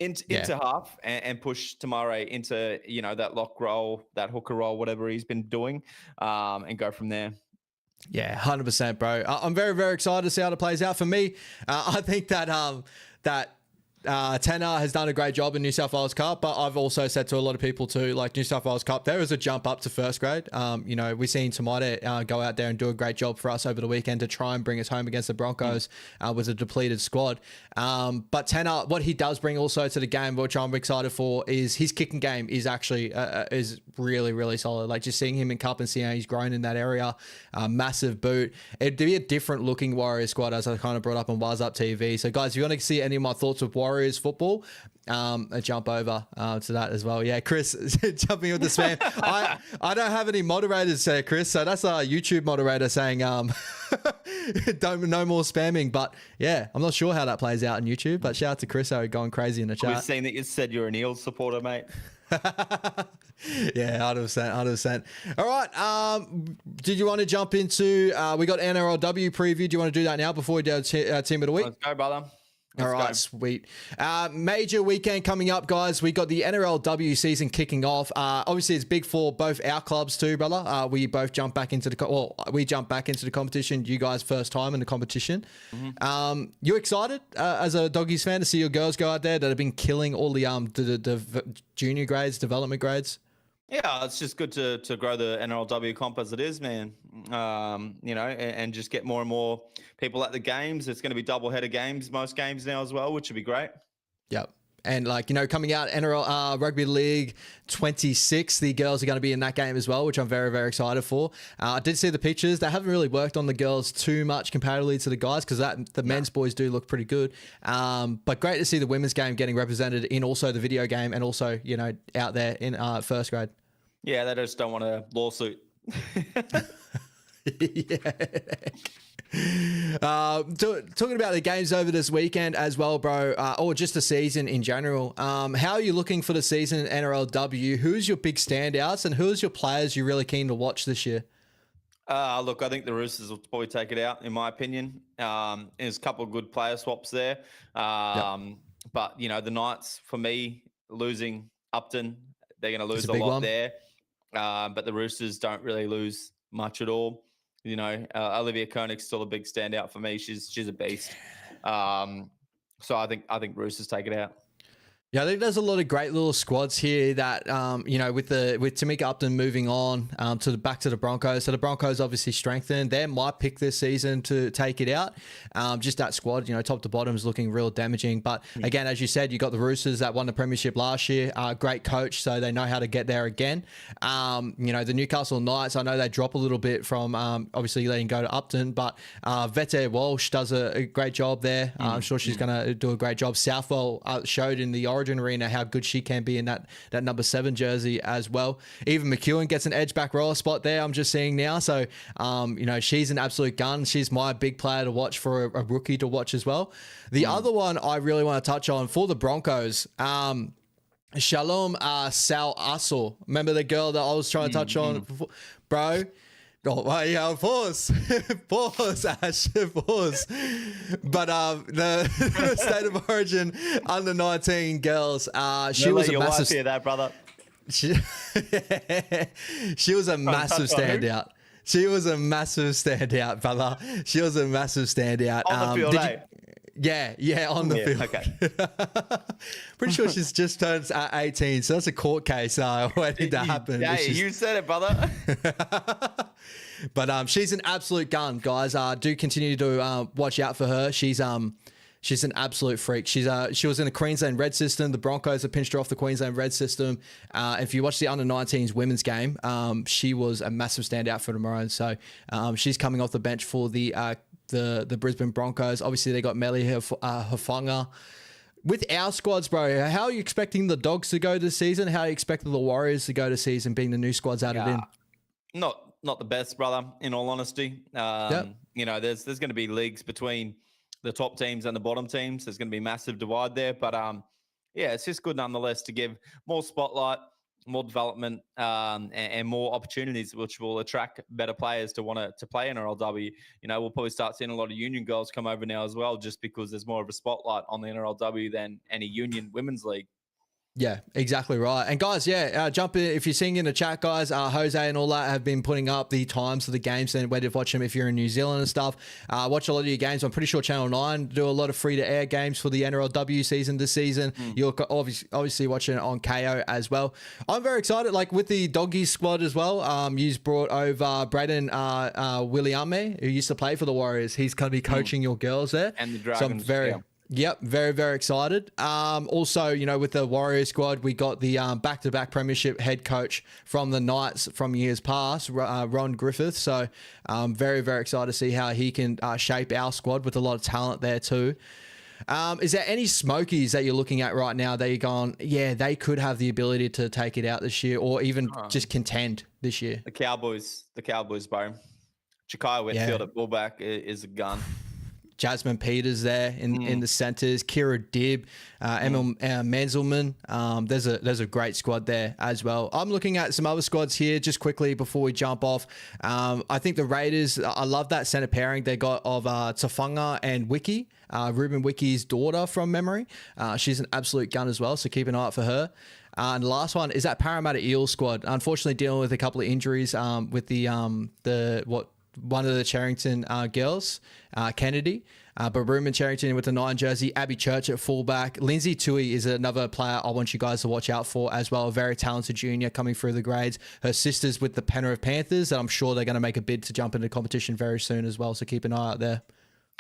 Into half and push Tamare into, you know, that lock role, that hooker role, whatever he's been doing, and go from there. Yeah, 100%, bro. I'm very, very excited to see how it plays out. For me, I think that Tanner has done a great job in New South Wales Cup, but I've also said to a lot of people too, like New South Wales Cup, there is a jump up to first grade. You know, we've seen Tamate go out there and do a great job for us over the weekend to try and bring us home against the Broncos with a depleted squad. But Tanner, what he does bring also to the game, which I'm excited for, is his kicking game is actually is really, really solid. Like just seeing him in Cup and seeing how he's grown in that area, massive boot. It'd be a different looking Warriors squad, as I kind of brought up on Wise Up TV. So guys, if you want to see any of my thoughts of Warriors football, a jump over to that as well. Yeah, Chris jumping with the spam. I don't have any moderators there, Chris, so that's a YouTube moderator saying no more spamming. But yeah, I'm not sure how that plays out on YouTube, but shout out to Chris going crazy in the chat. We've seen that you said you're an Eels supporter, mate. Yeah, 100%. All right. Did you want to jump into we got NRLW preview? Do you want to do that now before we do our team of the week? Let's go, brother. All right, sweet. Major weekend coming up, guys. We got the NRLW season kicking off. Obviously, it's big for both our clubs too, brother. We both jump back into we jump back into the competition. You guys first time in the competition. You excited as a Doggies fan to see your girls go out there that have been killing all the junior grades, development grades? Yeah, it's just good to grow the NRLW comp as it is, man. You know, and just get more and more people at the games. It's going to be double-header games, most games now as well, which would be great. Yep. And like, you know, coming out NRL Rugby League 26, the girls are going to be in that game as well, which I'm very, very excited for. I did see the pictures. They haven't really worked on the girls too much comparatively to the guys because the men's boys do look pretty good. But great to see the women's game getting represented in also the video game and also, you know, out there in first grade. Yeah, they just don't want a lawsuit. Yeah. Talking about the games over this weekend as well, bro, or just the season in general. How are you looking for the season in NRLW? Who's your big standouts and who's your players you're really keen to watch this year? Look, I think the Roosters will probably take it out, in my opinion. There's a couple of good player swaps there. But, you know, the Knights, for me, losing Upton, they're going to lose a lot one there. But the Roosters don't really lose much at all. You know, Olivia Koenig's still a big standout for me. She's a beast. So I think Roosters take it out. Yeah, I think there's a lot of great little squads here that, you know, with Tamika Upton moving on back to the Broncos. So the Broncos obviously strengthened. They're my pick this season to take it out. Just that squad, you know, top to bottom is looking real damaging. But again, as you said, you got the Roosters that won the premiership last year. Great coach, so they know how to get there again. You know, the Newcastle Knights, I know they drop a little bit from obviously letting go to Upton, but Vete Walsh does a great job there. I'm sure she's going to do a great job. Southwell showed in the Origin Arena how good she can be in that number 7 jersey as well. Even McEwen gets an edge back rower spot there, I'm just seeing now. So, you know, she's an absolute gun. She's my big player to watch for a rookie to watch as well. The other one I really want to touch on for the Broncos, Shalom Sal Assor. Remember the girl that I was trying to touch on before? Bro? Oh, well, yeah, pause, Ash, pause. But the State of Origin under 19 girls, she was a massive. Hear that, brother. She was a massive standout. She was a massive standout, brother. She was a massive standout. On the field, Yeah, on the field. Okay. Pretty sure she's just turned 18, so that's a court case waiting to happen. Yeah, you said it, brother. But she's an absolute gun, guys. Do continue to watch out for her. She's an absolute freak. She was in the Queensland Red system. The Broncos have pinched her off the Queensland Red system. If you watch the under-19s women's game, she was a massive standout for the Maroons. So she's coming off the bench for the Brisbane Broncos. Obviously, they got Melly Hufanga. With our squads, bro, how are you expecting the Dogs to go this season? How are you expecting the Warriors to go this season, being the new squads added in? Not the best, brother, in all honesty. You know, there's going to be leagues between the top teams and the bottom teams. There's going to be a massive divide there. But, yeah, it's just good nonetheless to give more spotlight, more development, and more opportunities, which will attract better players to want to play in NRLW. You know, we'll probably start seeing a lot of union girls come over now as well, just because there's more of a spotlight on the NRLW than any union women's league. Yeah, exactly right. And guys, jump in if you're seeing in the chat, guys. Jose and all that have been putting up the times of the games and where to watch them if you're in New Zealand and stuff. Watch a lot of your games. I'm pretty sure Channel 9 do a lot of free-to-air games for the NRLW season this season. You're obviously watching it on KO as well. I'm very excited, like with the Doggies squad as well. You've brought over Braden Williame, who used to play for the Warriors. He's going to be coaching your girls there. And the Dragons. So I'm very... Yep, very, very excited. Also, you know, with the Warriors squad, we got the back-to-back premiership head coach from the Knights from years past, Ron Griffith. So very, very excited to see how he can shape our squad with a lot of talent there too. Is there any smokies that you're looking at right now that you're going, yeah, they could have the ability to take it out this year or even just contend this year? The Cowboys, bro. Chikai Whitfield at fullback is a gun. Jasmine Peters there in the centres, Kira Dibb, Emma Manzelman. There's a great squad there as well. I'm looking at some other squads here just quickly before we jump off. I think the Raiders, I love that centre pairing they got of Tafanga and Wiki, Ruben Wiki's daughter from memory. She's an absolute gun as well, so keep an eye out for her. And the last one is that Parramatta Eels squad. Unfortunately, dealing with a couple of injuries with one of the Charrington girls, Kennedy, but Ruben Charrington with the 9 jersey, Abby Church at fullback. Lindsay Tui is another player I want you guys to watch out for as well. A very talented junior coming through the grades. Her sister's with the Penrith Panthers, and I'm sure they're going to make a bid to jump into competition very soon as well, so keep an eye out there.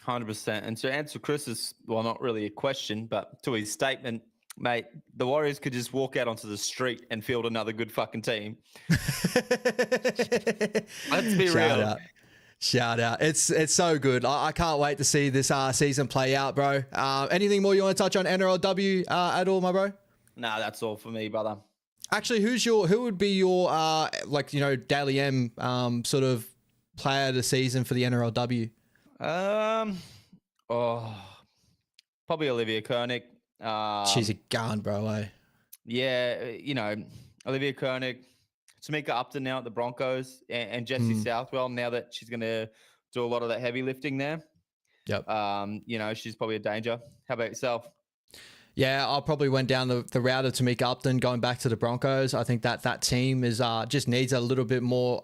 100%. And to answer Chris's, well, not really a question, but to his statement, mate, the Warriors could just walk out onto the street and field another good fucking team. Let's be real. Shout out. It's so good. I can't wait to see this season play out, bro. Anything more you want to touch on NRLW at all, my bro? Nah, that's all for me, brother. Actually, who would be your Daly M sort of player of the season for the NRLW? Oh, probably Olivia Koenig. She's a gun, bro. Eh? Yeah, Olivia Koenig, Tamika Upton now at the Broncos, and Jessie Southwell now that she's going to do a lot of that heavy lifting there. Yep. She's probably a danger. How about yourself? Yeah, I probably went down the route of Tamika Upton going back to the Broncos. I think that team is just needs a little bit more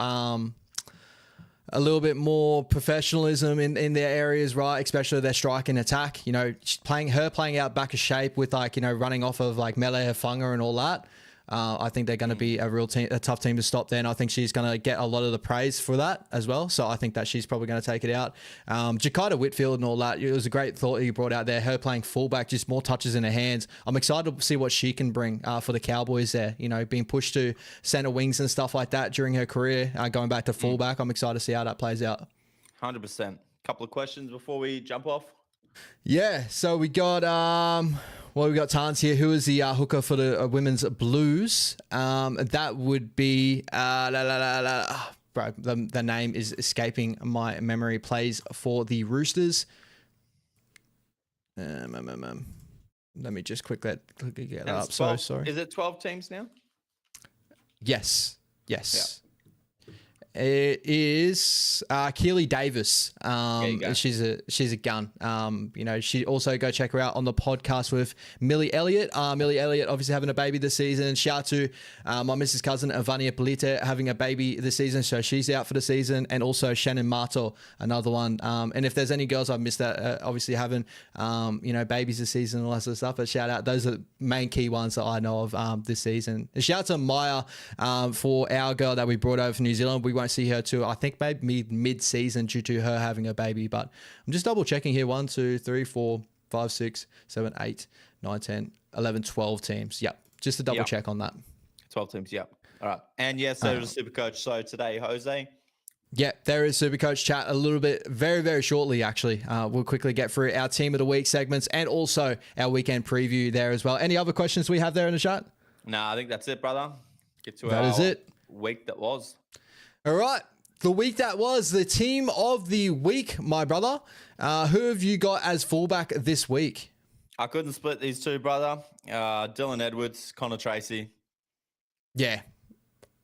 professionalism in their areas, right? Especially their strike and attack. Playing out back of shape with running off of Mele Hufanga and all that. I think they're going to be a tough team to stop there, and I think she's going to get a lot of the praise for that as well. So I think that she's probably going to take it out. Jakita Whitfield and all that, it was a great thought you brought out there. Her playing fullback, just more touches in her hands. I'm excited to see what she can bring for the Cowboys there. Being pushed to center wings and stuff like that during her career, going back to fullback. I'm excited to see how that plays out. 100%. Couple of questions before we jump off. Yeah, so we got we got Tans here. Who is the hooker for the women's Blues? That would be bro. The name is escaping my memory. Plays for the Roosters. Let me just quickly get that up. 12, sorry. Is it 12 teams now? Yes. Yeah. It is Keely Davis. She's a gun. She also go check her out on the podcast with Millie Elliott. Millie Elliott obviously having a baby this season. Shout out to my Mrs. Cousin Avania Polite having a baby this season, so she's out for the season, and also Shannon Marto, another one. And if there's any girls I've missed that obviously having babies this season and all that sort of stuff, but shout out, those are the main key ones that I know of this season. And shout out to Maya for our girl that we brought over from New Zealand. We won't see her till I think maybe mid-season due to her having a baby, but I'm just double checking here. 1, 2, 3, 4, 5, 6, 7, 8, 9, 10, 11, 12 teams. Yep. Just to double check on that. 12 teams. Yep. All right. And yes, there's a Supercoach. So today, Jose. Yeah, there is Supercoach chat a little bit, very, very shortly, actually. We'll quickly get through our Team of the Week segments and also our weekend preview there as well. Any other questions we have there in the chat? No, I think that's it, brother. Get to that is it. Week that was. All right. The week that was, the Team of the Week, my brother. Who have you got as fullback this week? I couldn't split these two, brother. Dylan Edwards, Connor Tracy. Yeah.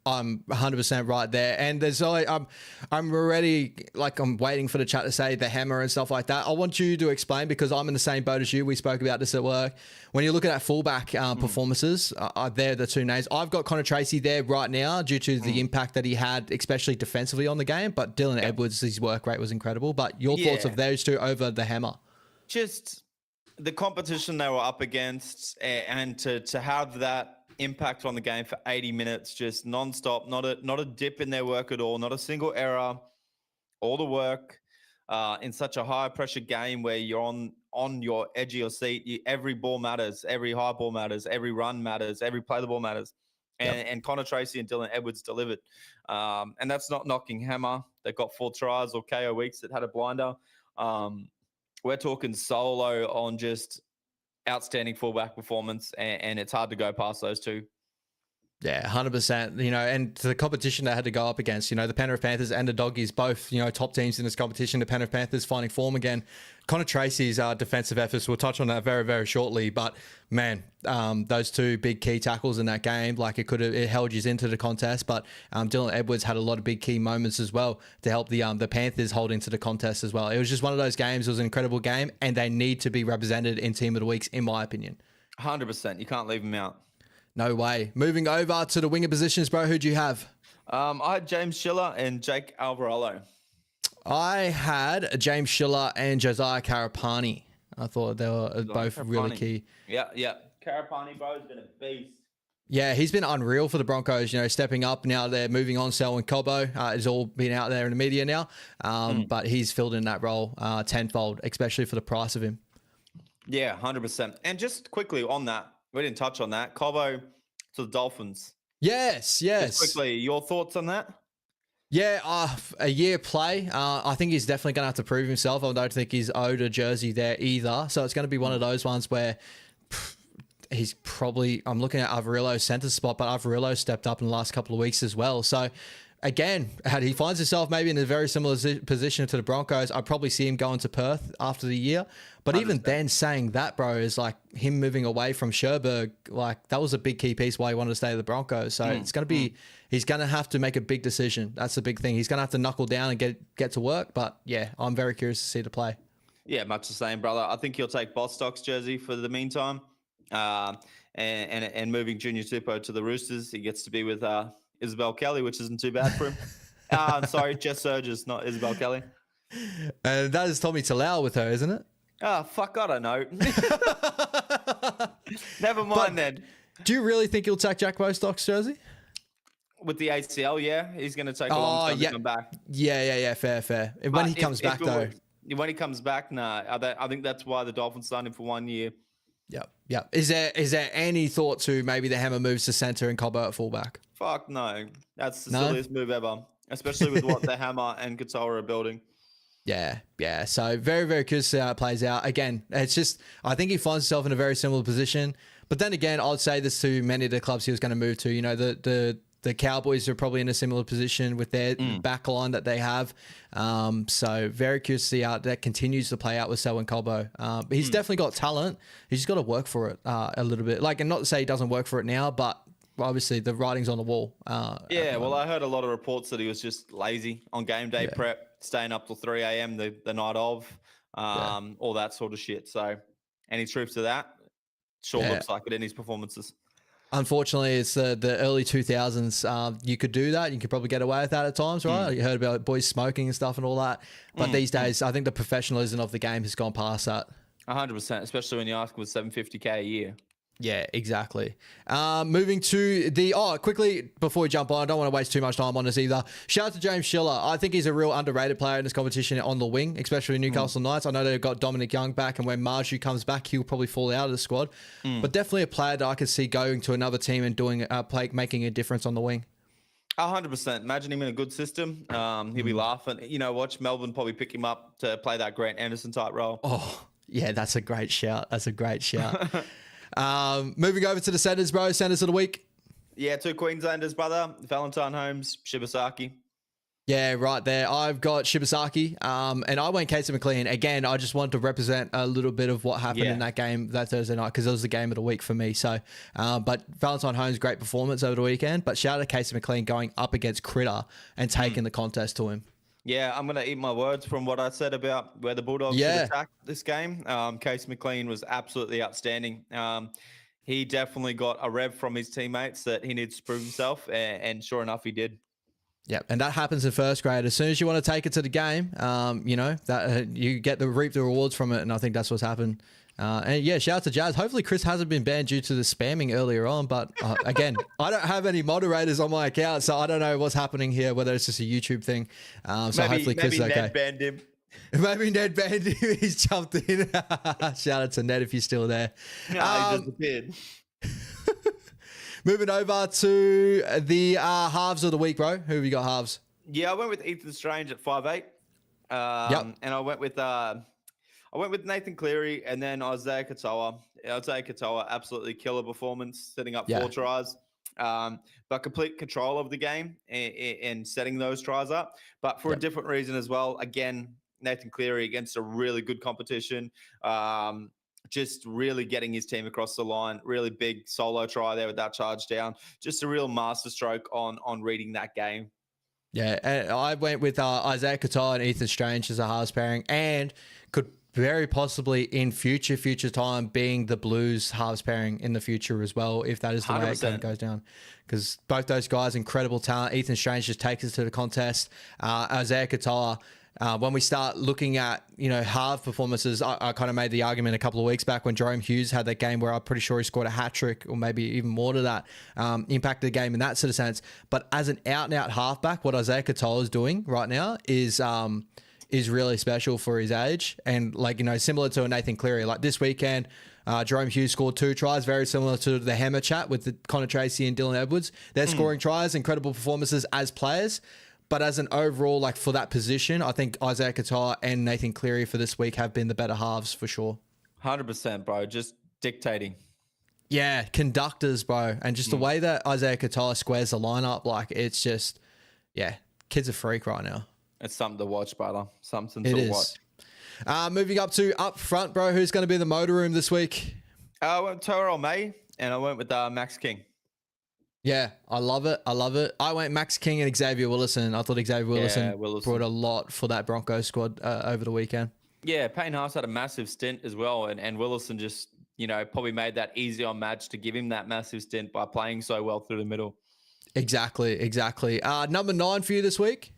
I'm 100% right there. And there's I'm already, I'm waiting for the chat to say the hammer and stuff like that. I want you to explain, because I'm in the same boat as you. We spoke about this at work. When you look at fullback performances, they're the two names. I've got Connor Tracy there right now due to the impact that he had, especially defensively on the game. But Dylan Edwards, his work rate was incredible. But your thoughts of those two over the hammer? Just the competition they were up against, and to have that impact on the game for 80 minutes, just non-stop, not a dip in their work at all, not a single error, all the work in such a high pressure game where you're on your edge of your seat. Every ball matters, every high ball matters, every run matters, every play the ball matters. And Connor Tracy and Dylan Edwards delivered. And that's not knocking Hammer. They've got 4 tries, or KO Weeks that had a blinder. We're talking solo on just outstanding fullback performance, and it's hard to go past those two. Yeah, 100%. And the competition they had to go up against, the Penrith Panthers and the Doggies, both, top teams in this competition. The Penrith Panthers finding form again. Connor Tracy's defensive efforts, we'll touch on that very, very shortly. But man, those two big key tackles in that game, it held you into the contest. But Dylan Edwards had a lot of big key moments as well to help the Panthers hold into the contest as well. It was just one of those games. It was an incredible game, and they need to be represented in Team of the Weeks, in my opinion. 100%. You can't leave them out. No way. Moving over to the winger positions, bro. Who'd you have? I had James Schiller and Jake Alvarado. I had James Schiller and Josiah Karapani. I thought they were both really key. Yeah. Karapani, bro, has been a beast. Yeah, he's been unreal for the Broncos, stepping up. Now they're moving on. SELWYN COBBO has all been out there in the media now. But he's filled in that role tenfold, especially for the price of him. Yeah, 100%. And just quickly on that, we didn't touch on that. COBBO to the Dolphins. Yes. Just quickly, your thoughts on that? Yeah, a year play. I think he's definitely going to have to prove himself. I don't think he's owed a jersey there either. So it's going to be one of those ones where he's probably, I'm looking at Avarillo's center spot, but Avarillo stepped up in the last couple of weeks as well. So again, had he finds himself maybe in a very similar position to the Broncos, I'd probably see him going to Perth after the year. But even then, saying that, bro, is like him moving away from Sherberg. Like that was a big key piece why he wanted to stay at the Broncos. So it's going to be, he's going to have to make a big decision. That's the big thing. He's going to have to knuckle down and get to work. But yeah, I'm very curious to see the play. Yeah, much the same, brother. I think he'll take BOSTOX jersey for the meantime. And moving Junior Tupou to the Roosters, he gets to be with Isabel Kelly, which isn't too bad for him. I'm sorry, Jess Surges, not Isabel Kelly. And that is Tommy Talau with her, isn't it? Oh, fuck, I don't know. Never mind then. Do you really think he'll take Jack BOSTOX jersey? With the ACL, yeah. He's going to take a long time to come back. Yeah. Fair. When he comes back, though. When he comes back, nah. I think that's why the Dolphins signed him for 1 year. Yep. Is there any thought to maybe the Hammer moves to center and Cobbo at fullback? Fuck no. That's the silliest move ever. Especially with what the Hammer and Katoa are building. Yeah. So very, very curious to see how it plays out. Again, it's just, I think he finds himself in a very similar position. But then again, I'd say this to many of the clubs he was going to move to. You know, the Cowboys are probably in a similar position with their back line that they have. So very curious to see how that continues to play out with Selwyn Cobbo. But he's definitely got talent. He's just got to work for it a little bit. Like, and not to say he doesn't work for it now, but obviously the writing's on the wall. Well, I heard a lot of reports that he was just lazy on game day prep, staying up till 3 a.m. the night of, all that sort of shit. So any truth to that? Sure looks like it in his performances. Unfortunately, it's the early 2000s. You could do that. You could probably get away with that at times, right? You heard about boys smoking and stuff and all that. But these days, I think the professionalism of the game has gone past that. 100%, especially when you ask with $750K a year. Yeah, exactly. Moving to quickly before we jump on, I don't want to waste too much time on this either. Shout out to James Schiller. I think he's a real underrated player in this competition on the wing, especially Newcastle Knights. I know they've got Dominic Young back, and when Marju comes back, he'll probably fall out of the squad. But definitely a player that I could see going to another team and doing making a difference on the wing. 100%. Imagine him in a good system. He'll be laughing. You know, watch Melbourne probably pick him up to play that Grant Anderson type role. Oh, yeah, that's a great shout. Moving over to the centers, bro. Centers of the week. Yeah, 2 Queenslanders, brother. Valentine Holmes, Shibasaki. Yeah, right there. I've got Shibasaki, and I went Casey McLean. Again, I just wanted to represent a little bit of what happened in that game that Thursday night because it was the game of the week for me. So, but Valentine Holmes, great performance over the weekend. But shout out to Casey McLean going up against Critter and taking the contest to him. Yeah, I'm going to eat my words from what I said about where the Bulldogs should attack this game. Case McLean was absolutely outstanding. He definitely got a rev from his teammates that he needs to prove himself, and sure enough, he did. Yeah, and that happens in first grade. As soon as you want to take it to the game, you know, that you get reap the rewards from it, and I think that's what's happened. And yeah, shout out to Jazz. Hopefully Chris hasn't been banned due to the spamming earlier on. But again, I don't have any moderators on my account, so I don't know what's happening here, whether it's just a YouTube thing. So hopefully Chris is okay. Ned banned him. Maybe Ned banned him. He's jumped in. Shout out to Ned if you're still there. No, he disappeared. Moving over to the halves of the week, bro. Who have you got halves? Yeah, I went with Ethan Strange at 5'8". And I went with Nathan Cleary and then Isaiah Katoa. Isaiah Katoa, absolutely killer performance, setting up 4 tries. But complete control of the game and setting those tries up. But for a different reason as well. Again, Nathan Cleary against a really good competition. Just really getting his team across the line. Really big solo try there with that charge down. Just a real masterstroke on reading that game. Yeah, and I went with Isaiah Katoa and Ethan Strange as a halves pairing, and could very possibly in future time being the Blues halves pairing in the future as well, if that is the 100%. Way it kind of goes down. Because both those guys, incredible talent. Ethan Strange just takes us to the contest. Isaiah Katoa, when we start looking at, you know, half performances, I kind of made the argument a couple of weeks back when Jerome Hughes had that game where I'm pretty sure he scored a hat trick or maybe even more to that, impacted the game in that sort of sense. But as an out-and-out halfback, what Isaiah Katoa is doing right now is really special for his age. And like, you know, similar to a Nathan Cleary, like this weekend, Jerome Hughes scored 2 tries, very similar to the Hammer chat with the Connor Tracy and Dylan Edwards. They're scoring tries, incredible performances as players. But as an overall, like for that position, I think Isaiah Katoa and Nathan Cleary for this week have been the better halves for sure. 100%, bro. Just dictating. Yeah, conductors, bro. And just the way that Isaiah Katoa squares the lineup, like it's just, Yeah, kid's a freak right now. It's something to watch, brother. Something It to is. watch. Moving up front, bro. Who's going to be the motor room this week? I went with Terrell May, and I went with Max King. Yeah, I love it. I went Max King and Xavier Willison. I thought Xavier Willison brought a lot for that Broncos squad over the weekend. Yeah, Payne Haas had a massive stint as well, and Willison just, probably made that easy on Madge to give him that massive stint by playing so well through the middle. Exactly. Number 9 for you this week?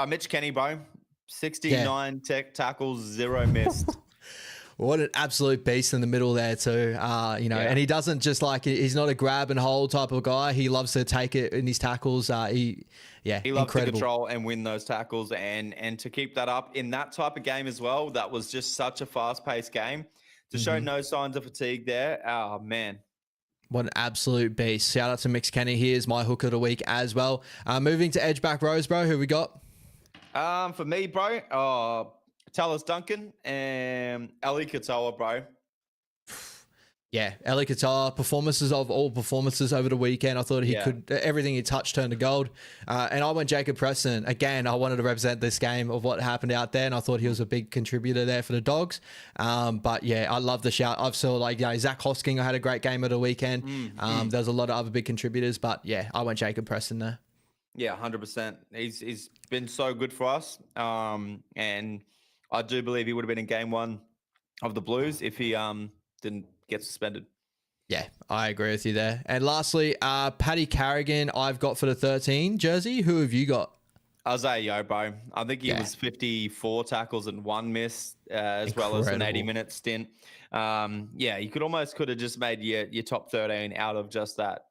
Mitch Kenny, bro. 69 tackles, 0 missed. What an absolute beast in the middle there too. And he doesn't just he's not a grab and hold type of guy. He loves to take it in his tackles. He loves incredible to control and win those tackles, and to keep that up in that type of game as well. That was just such a fast-paced game to show no signs of fatigue there. Oh man. What an absolute beast. Shout out to Mix Kenny. Here's my hook of the week as well. Moving to edge back rows, bro. Who we got? For me, bro, Tallis Duncan and Ali Katoa, bro. Yeah, Ali Katoa, performances of all performances over the weekend. I thought he could, everything he touched turned to gold. And I went Jacob Preston. Again, I wanted to represent this game of what happened out there, and I thought he was a big contributor there for the Dogs. But yeah, I love the shout. I've saw Zach Hosking, I had a great game of the weekend. There's a lot of other big contributors, but yeah, I went Jacob Preston there. Yeah, 100%. He's been so good for us. And I do believe he would have been in game 1 of the Blues if he didn't get suspended. Yeah, I agree with you there. And lastly, Paddy Carrigan, I've got for the 13 jersey. Who have you got? Isaiah Yeo, bro. I think he was 54 tackles and 1 miss, as well as an 80-minute stint. You could have just made your top 13 out of just that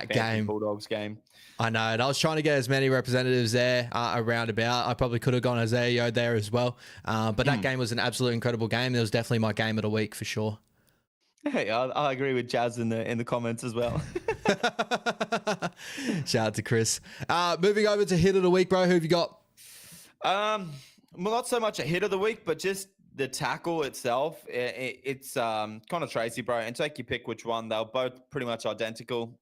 game. Bulldogs game. I know, and I was trying to get as many representatives there around about. I probably could have gone Isaiah Yeo there as well. But that game was an absolute incredible game. It was definitely my game of the week for sure. Hey, I agree with Jazz in the comments as well. Shout out to Chris. Moving over to hit of the week, bro. Who have you got? Well, not so much a hit of the week, but just the tackle itself. It's Connor Tracy, bro. And take your pick which one. They're both pretty much identical.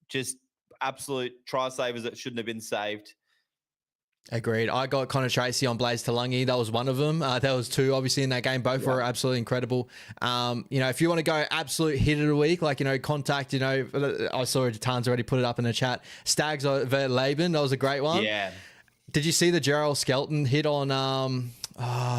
Just absolute try savers that shouldn't have been saved. Agreed. I got Connor Tracy on Blaze Talangi. That was one of them. There was 2 obviously in that game. Both were absolutely incredible. If you want to go absolute hit of the week, contact, I saw Tans already put it up in the chat. Stags over Laban. That was a great one. Yeah. Did you see the Gerald Skelton hit on,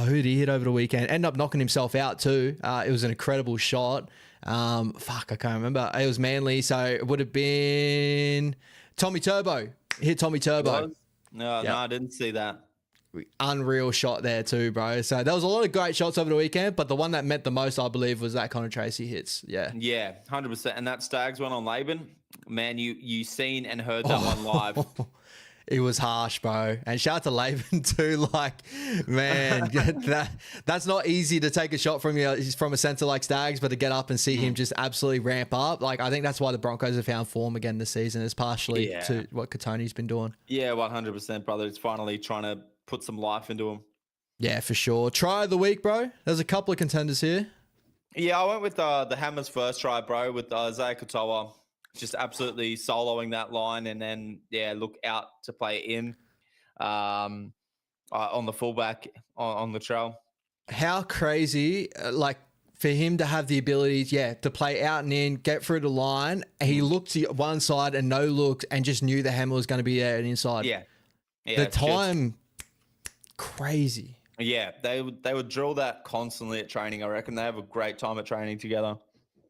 who did he hit over the weekend? Ended up knocking himself out too. It was an incredible shot. I can't remember. It was Manly. So it would have been Tommy Turbo. Hit Tommy Turbo. No, I didn't see that. Unreal shot there too, bro. So there was a lot of great shots over the weekend, but the one that meant the most, I believe, was that Connor Tracy hits. Yeah. Yeah, 100%. And that Stags one on Laban, man, you seen and heard that one live. It was harsh, bro. And shout out to Laban too. Man, that's not easy to take a shot from a center like Stags, but to get up and see him just absolutely ramp up. I think that's why the Broncos have found form again this season. It's partially to what Katoni's been doing. Yeah, 100%, brother. It's finally trying to put some life into him. Yeah, for sure. Try of the week, bro. There's a couple of contenders here. Yeah, I went with the Hammers first try, bro, with Isaiah Katoa. Just absolutely soloing that line, and then look out to play in on the fullback on the trail. How crazy, for him to have the ability, to play out and in, get through the line. He looked to one side and no look, and just knew the hammer was going to be there and inside. Yeah, the time, crazy. Yeah, they would drill that constantly at training. I reckon they have a great time at training together.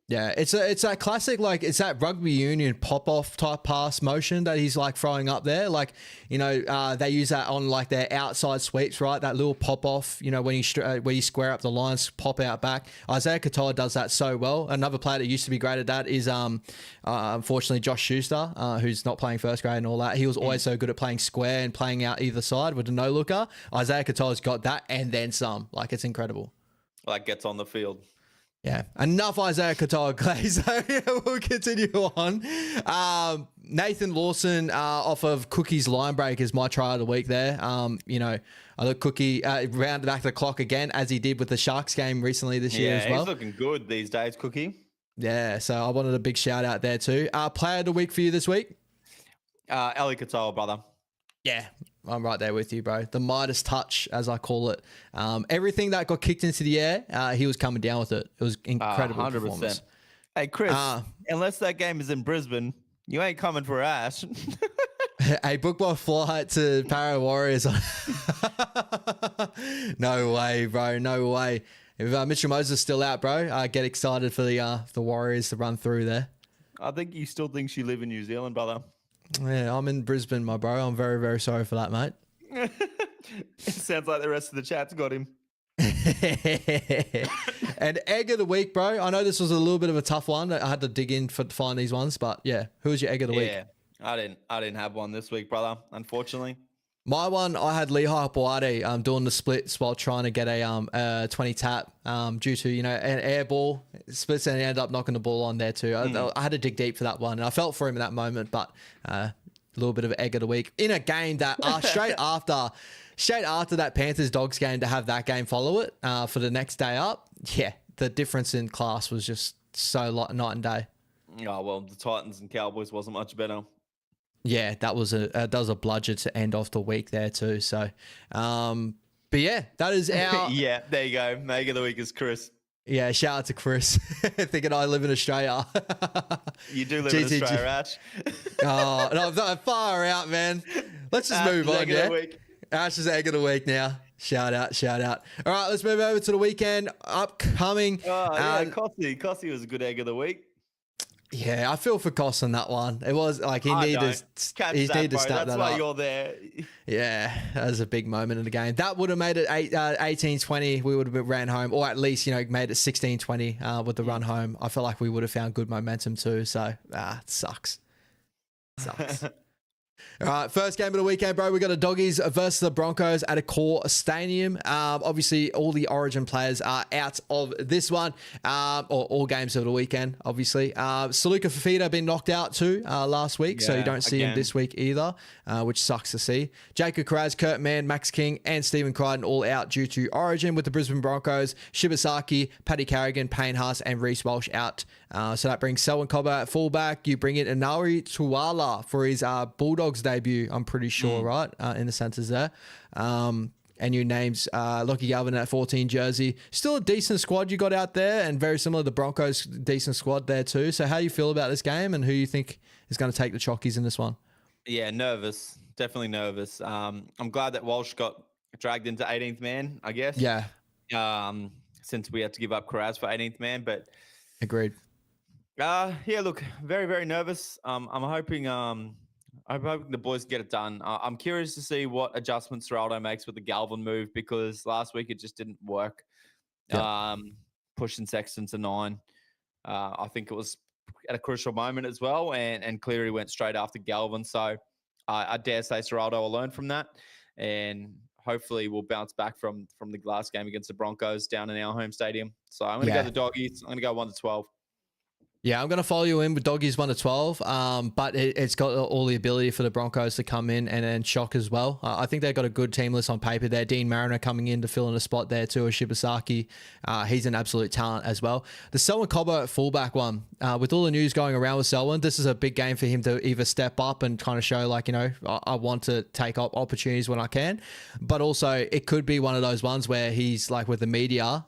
Yeah, it's that classic, it's that rugby union pop-off type pass motion that he's throwing up there. They use that on their outside sweeps, right? That little pop-off, when you square up the lines, pop out back. Isaiah Katoa does that so well. Another player that used to be great at that is, unfortunately, Josh Schuster, who's not playing first grade and all that. He was always so good at playing square and playing out either side with a no-looker. Isaiah Katoa's got that and then some. It's incredible. Gets on the field. Yeah, enough Isaiah Katoa, Clay. So we'll continue on. Nathan Lawson off of Cookie's line break is my try of the week there. I look Cookie rounded back the clock again, as he did with the Sharks game recently this year as well. Yeah, he's looking good these days, Cookie. Yeah, so I wanted a big shout out there too. Player of the week for you this week? Ellie Katoa, brother. Yeah, I'm right there with you, bro. The Midas touch, as I call it. Everything that got kicked into the air, he was coming down with it. It was incredible 100%. Performance. Hey, Chris, unless that game is in Brisbane, you ain't coming for Ash. Hey, book my flight to Para Warriors. No way, bro. No way. If Mitchell Moses is still out, bro, I get excited for the Warriors to run through there. I think he still thinks you live in New Zealand, brother. Yeah, I'm in Brisbane, my bro. I'm very, very sorry for that, mate. It sounds like the rest of the chat's got him. And egg of the week, bro. I know this was a little bit of a tough one. I had to dig in to find these ones, but yeah, who was your egg of the week? Yeah, I didn't have one this week, brother. Unfortunately. My one, I had Lehigh Boade doing the splits while trying to get a 20 tap due to, an air ball splits, and he ended up knocking the ball on there too. I had to dig deep for that one, and I felt for him in that moment, but a little bit of an egg of the week in a game that straight after that Panthers Dogs game, to have that game follow it for the next day up. Yeah, the difference in class was just so night and day. Oh, well, the Titans and Cowboys wasn't much better. Yeah, that was a bludger to end off the week there too. So, but yeah, that is our... Yeah, there you go. Meg of the week is Chris. Yeah, shout out to Chris. Thinking I live in Australia. You do live in Australia, Ash. Oh, no, far out, man. Let's just move on, yeah? Ash's egg of the week now. Shout out. All right, let's move over to the weekend. Upcoming. Oh, yeah, Kossi was a good egg of the week. Yeah, I feel for Koss on that one. It was like he needed to start that up. That's why you're there. Yeah, that was a big moment in the game. That would have made it 18-20. We would have ran home, or at least, made it 16-20 with the run home. I feel like we would have found good momentum too. So, it sucks. All right, first game of the weekend, bro. We got the Doggies versus the Broncos at a core stadium. Obviously, all the Origin players are out of this one, or all games of the weekend, obviously. Saluka Fafita been knocked out too last week, so you don't see him this week either, which sucks to see. Jacob Carraz, Kurt Mann, Max King, and Stephen Crichton all out due to Origin, with the Brisbane Broncos, Shibasaki, Paddy Carrigan, Payne Haas, and Reece Walsh out. So that brings Selwyn Cobbo at fullback. You bring in Inari Tuala for his Bulldogs debut, I'm pretty sure, right? In the centres there. And your names, Lockie Galvin at 14 jersey. Still a decent squad you got out there, and very similar to the Broncos, decent squad there too. So how you feel about this game, and who you think is going to take the Chockies in this one? Yeah, nervous. Definitely nervous. I'm glad that Walsh got dragged into 18th man, I guess. Yeah. Since we had to give up Carraz for 18th man, but... Agreed. Yeah, look, very, very nervous. I'm hoping the boys get it done. I'm curious to see what adjustments Geraldo makes with the Galvin move, because last week it just didn't work. Yep. Pushing Sexton to 9. I think it was at a crucial moment as well, and Cleary went straight after Galvin. So I dare say Geraldo will learn from that, and hopefully we'll bounce back from the last game against the Broncos down in our home stadium. So I'm going to go the Doggies. I'm going to go 1-12. Yeah, I'm going to follow you in with Doggies 1-12, but it's got all the ability for the Broncos to come in and then shock as well. I think they've got a good team list on paper there. Dean Mariner coming in to fill in a spot there too, Shibasaki. He's an absolute talent as well. The Selwyn Cobbo at fullback one, with all the news going around with Selwyn, this is a big game for him to either step up and kind of show like, I want to take up opportunities when I can, but also it could be one of those ones where he's like with the media,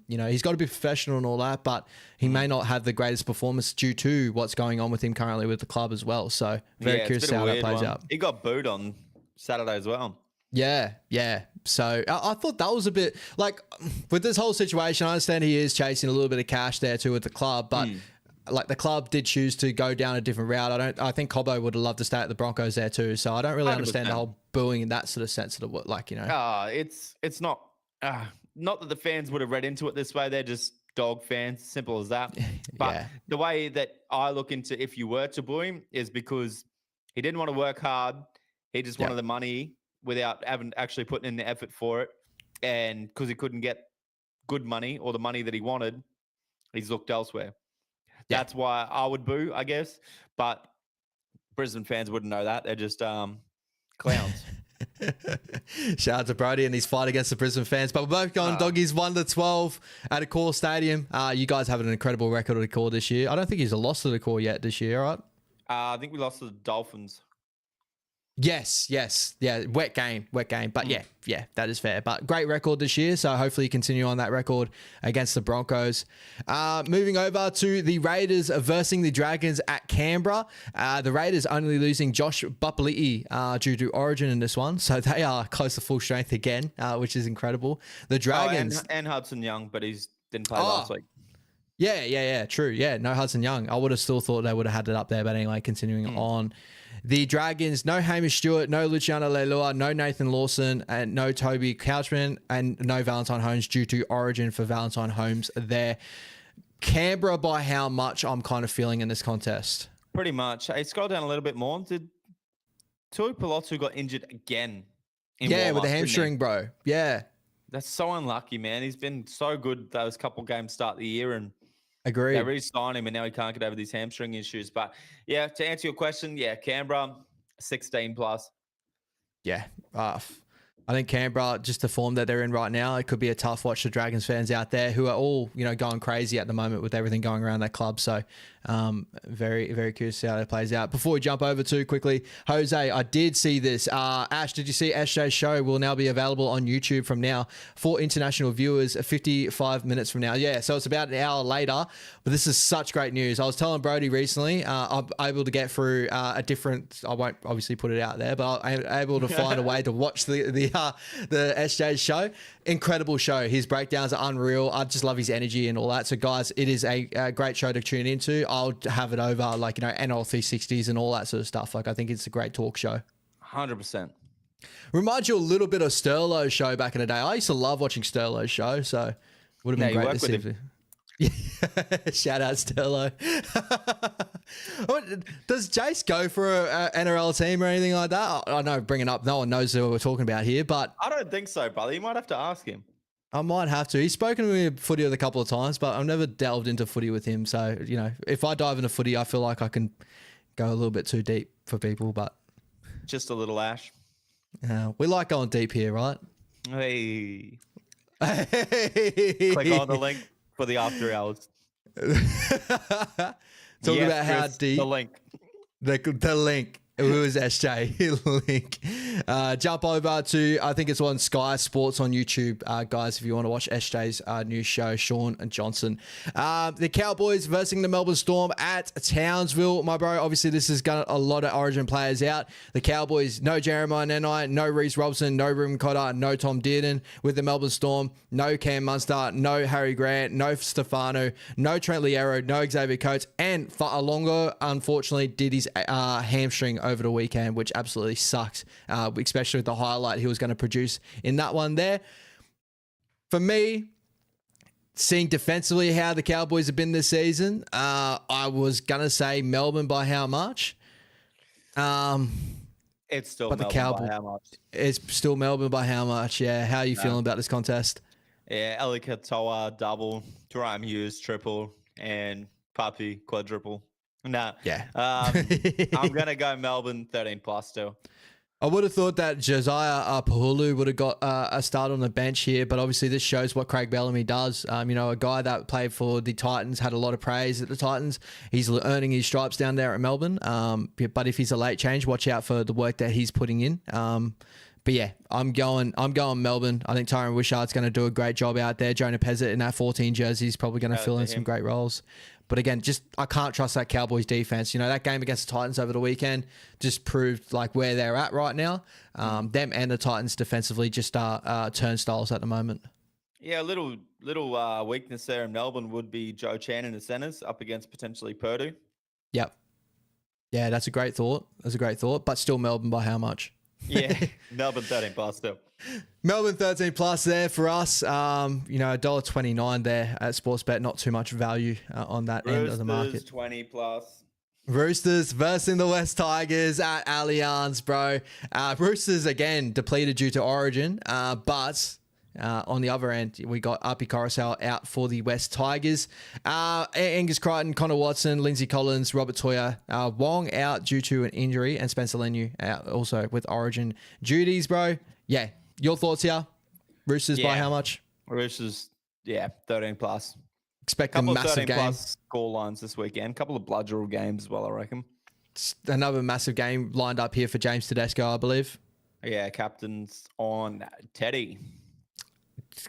he's got to be professional and all that, but he may not have the greatest performance due to what's going on with him currently with the club as well. So very curious to see how that plays out. He got booed on Saturday as well. Yeah. So I thought that was a bit like with this whole situation. I understand he is chasing a little bit of cash there too with the club, but like the club did choose to go down a different route. I think Cobbo would have loved to stay at the Broncos there too. So I don't really 100%. Understand the whole booing in that sort of sense of what, it's not that the fans would have read into it this way. They're just Dog fans, simple as that. But the way that I look into if you were to boo him is because he didn't want to work hard. He just wanted the money without having actually putting in the effort for it. And because he couldn't get good money or the money that he wanted, he's looked elsewhere. Yeah. That's why I would boo, I guess. But Brisbane fans wouldn't know that. They're just clowns. Shout out to Brody and his fight against the Brisbane fans. But we're both going Doggies 1-12 at a core stadium. You guys have an incredible record at the core this year. I don't think he's a loss to the core yet this year, right? I think we lost to the Dolphins. Yes, yeah, wet game, but yeah, that is fair. But great record this year, so hopefully you continue on that record against the Broncos. Moving over to the Raiders versing the Dragons at Canberra. The Raiders only losing Josh PAPALI'I due to Origin in this one, so they are close to full strength again, which is incredible. The Dragons and Hudson Young, but he's didn't play last week. Yeah, true. Yeah, no Hudson Young. I would have still thought they would have had it up there, but anyway, continuing on. The Dragons, no Hamish Stewart, no Luciano Leilua, no Nathan Lawson, and no Toby Couchman, and no Valentine Holmes due to Origin for Valentine Holmes there. Canberra by how much I'm kind of feeling in this contest? Pretty much. Hey, scroll down a little bit more. Did Tui Pelotu got injured again? Yeah, with the hamstring, bro. Yeah. That's so unlucky, man. He's been so good those couple games start of the year, and agree. They re-signed him, and now he can't get over these hamstring issues. But yeah, to answer your question, yeah, Canberra 16 plus. Yeah, I think Canberra, just the form that they're in right now, it could be a tough watch for Dragons fans out there who are all, going crazy at the moment with everything going around that club. So very, very curious to see how that plays out. Before we jump over to quickly, Jose, I did see this. Ash, did you see SJ's show will now be available on YouTube from now for international viewers 55 minutes from now? Yeah, so it's about an hour later, but this is such great news. I was telling Brody recently, I'm able to get through I won't obviously put it out there, but I'm able to find a way to watch the SJ show. Incredible show. His breakdowns are unreal. I just love his energy and all that. So guys, it is a great show to tune into. I'll have it over NL 360s and all that sort of stuff. Like, I think it's a great talk show. 100%. Reminds you a little bit of Sterlo's show back in the day. I used to love watching Sterlo's show, so would have been great to see. Shout out Sterlo. Does Jace go for an NRL team or anything like that? I know, bringing up, no one knows who we're talking about here, but I don't think so, brother. You might have to ask him. I might have to. He's spoken to me footy a couple of times, but I've never delved into footy with him. So, if I dive into footy, I feel like I can go a little bit too deep for people, but just a little, Ash. We like going deep here, right? Hey. Click on the link for the after hours. Talk about how deep. The link. The link. Who is SJ? Link. Jump over to, I think it's on Sky Sports on YouTube, guys, if you want to watch SJ's new show, Sean Johnson. The Cowboys versing the Melbourne Storm at Townsville. My bro, obviously this has got a lot of Origin players out. The Cowboys, no Jeremiah Nanai, no Reece Robson, no Ruben Cotter, no Tom Dearden. With the Melbourne Storm, no Cam Munster, no Harry Grant, no Stefano, no Trent Liero, no Xavier Coates, and Fa'alongo, unfortunately, did his hamstring over the weekend, which absolutely sucks, especially with the highlight he was going to produce in that one there. For me, seeing defensively how the Cowboys have been this season, I was going to say Melbourne by how much? It's still Melbourne by how much? It's still Melbourne by how much, yeah. How are you feeling about this contest? Yeah, Eli Katoa double, Jerome Hughes triple, and Papi quadruple. No. Yeah. I'm going to go Melbourne 13 plus still. I would have thought that Josiah Pahulu would have got a start on the bench here, but obviously this shows what Craig Bellamy does. A guy that played for the Titans, had a lot of praise at the Titans. He's earning his stripes down there at Melbourne. But if he's a late change, watch out for the work that he's putting in. But yeah, I'm going Melbourne. I think Tyron Wishart's going to do a great job out there. Jonah Pezzett in that 14 jersey is probably going to fill in some great roles. But again, I can't trust that Cowboys defense. That game against the Titans over the weekend just proved like where they're at right now. Them and the Titans defensively just are turnstiles at the moment. Yeah, a little weakness there in Melbourne would be Joe Chan in the centers up against potentially Purdue. Yep. Yeah, that's a great thought. But still Melbourne by how much? Yeah, Melbourne 13 plus still. Melbourne 13 plus there for us. $1.29 there at Sportsbet. Not too much value on that end of the market. 20 plus. Roosters versus the West Tigers at Allianz, bro. Roosters again depleted due to Origin, but on the other end, we got Api Coruscant out for the West Tigers. Angus Crichton, Connor Watson, Lindsay Collins, Robert Toya, Wong out due to an injury, and Spencer Leniu out also with Origin duties, bro. Yeah, your thoughts here? Roosters by how much? Roosters, 13 Expect a massive 13 game. plus score lines this weekend. A couple of blood draw games as well, I reckon. another massive game lined up here for James Tedesco, I believe. Yeah, captain's on Teddy.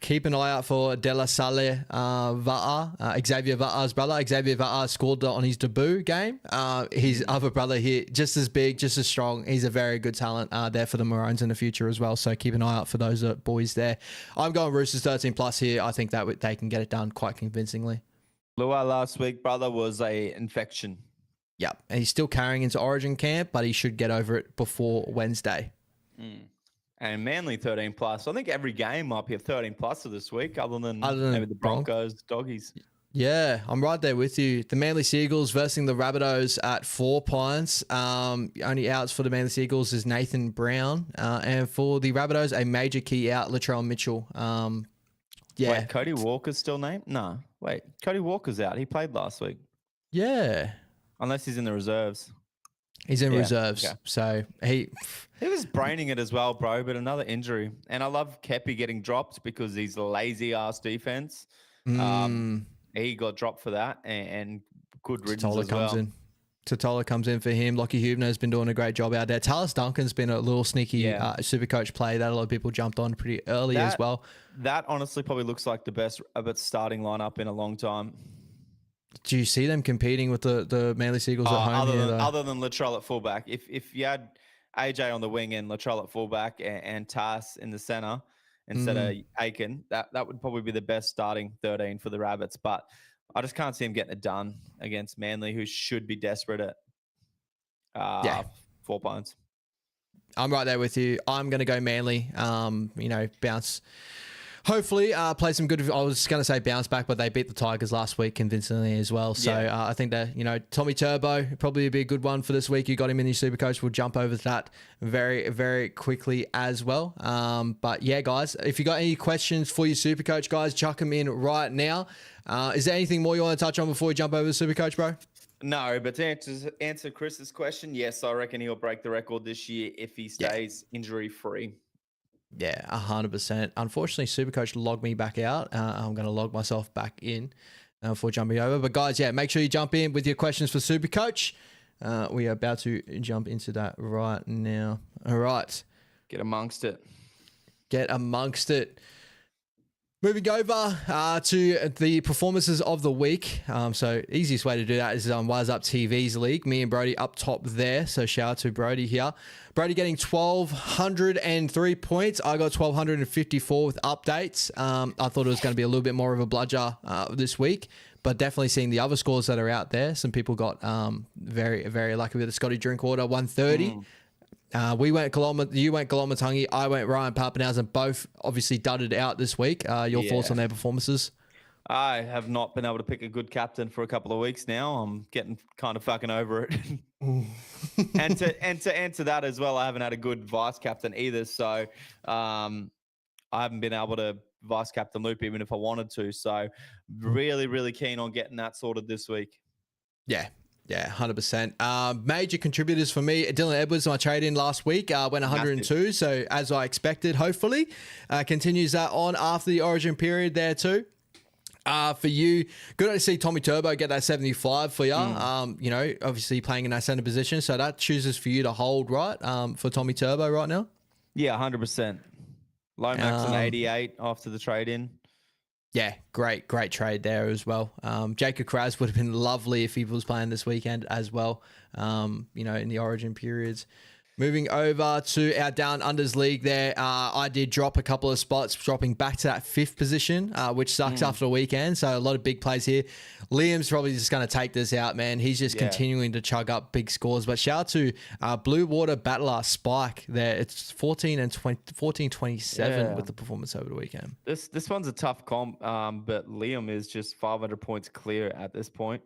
Keep an eye out for De La Salle Va'a, Xavier Va'a's brother. Xavier Va'a scored on his debut game. His other brother here, just as big, just as strong. He's a very good talent there for the Maroons in the future as well. So keep an eye out for those boys there. I'm going Roosters 13 plus here. I think that they can get it done quite convincingly. Lua last week, brother, was a infection. Yep. And he's still carrying into Origin camp, but he should get over it before Wednesday. And Manly 13 plus. I think every game might be a 13 plus this week, other than maybe the Broncos, Doggies. Yeah, I'm right there with you. The Manly Seagulls versus the Rabbitohs at 4 pints. Only outs for the Manly Seagulls is Nathan Brown. And for the Rabbitohs, a major key out, Latrell Mitchell. Yeah. Wait, Cody Walker's still named? No. Wait, Cody Walker's out. He played last week. Yeah. Unless he's in the reserves. He's in reserves. Okay. So he was braining it as well, bro, but another injury. And I love Kepi getting dropped because he's lazy-ass defense. He got dropped for that and good riddance as well. Totola comes in for him. Lockie Hubner has been doing a great job out there. Talis Duncan's been a little sneaky Supercoach play that a lot of people jumped on pretty early as well. That honestly probably looks like the best of its starting lineup in a long time. Do you see them competing with the Manly Seagulls at home? Other than Latrell at fullback. If you had AJ on the wing and Latrell at fullback and Tass in the center instead of Aiken, that would probably be the best starting 13 for the Rabbits. But I just can't see him getting it done against Manly, who should be desperate at 4 points. I'm right there with you. I'm going to go Manly. Bounce. Hopefully, play some good. I was going to say bounce back, but they beat the Tigers last week convincingly as well. So I think that, Tommy Turbo probably be a good one for this week. You got him in your Supercoach. We'll jump over to that very, very quickly as well. But yeah, guys, if you got any questions for your Supercoach, guys, chuck them in right now. Is there anything more you want to touch on before we jump over to Supercoach, bro? No, but to answer Chris's question, yes, I reckon he'll break the record this year if he stays injury-free. Yeah, 100%. Unfortunately, Supercoach logged me back out. I'm going to log myself back in before jumping over. But guys, make sure you jump in with your questions for Supercoach. We are about to jump into that right now. All right. Get amongst it. Get amongst it. Moving over to the performances of the week. So easiest way to do that is on Wise Up TV's league. Me and Brody up top there. So shout out to Brody here. Brody getting 1,203 points. I got 1,254 with updates. I thought it was going to be a little bit more of a bludger this week, but definitely seeing the other scores that are out there. Some people got very, very lucky with the Scotty Drinkwater 130. You went Kolomatangi, I went Ryan Papenhausen, both obviously dudded out this week. Your thoughts on their performances? I have not been able to pick a good captain for a couple of weeks now. I'm getting kind of fucking over it. and to answer that as well, I haven't had a good vice captain either. So I haven't been able to vice captain Loop even if I wanted to. So really, really keen on getting that sorted this week. Yeah. Yeah, 100%. Major contributors for me, Dylan Edwards, my trade in last week, went 102. So as I expected, hopefully, continues that on after the Origin period there too. For you, good to see Tommy Turbo get that 75 for you. Obviously playing in that center position. So that chooses for you to hold, right? For Tommy Turbo right now? Yeah, 100%. Lomax an 88 after the trade in. Yeah, great trade there as well. Jacob Kraz would have been lovely if he was playing this weekend as well, in the Origin periods. Moving over to our Down Unders League there, I did drop a couple of spots, dropping back to that 5th position, which sucks after the weekend. So a lot of big plays here. Liam's probably just going to take this out, man. He's just continuing to chug up big scores. But shout out to Blue Water Battler Spike there. It's 14-27 with the performance over the weekend. This one's a tough comp, but Liam is just 500 points clear at this point.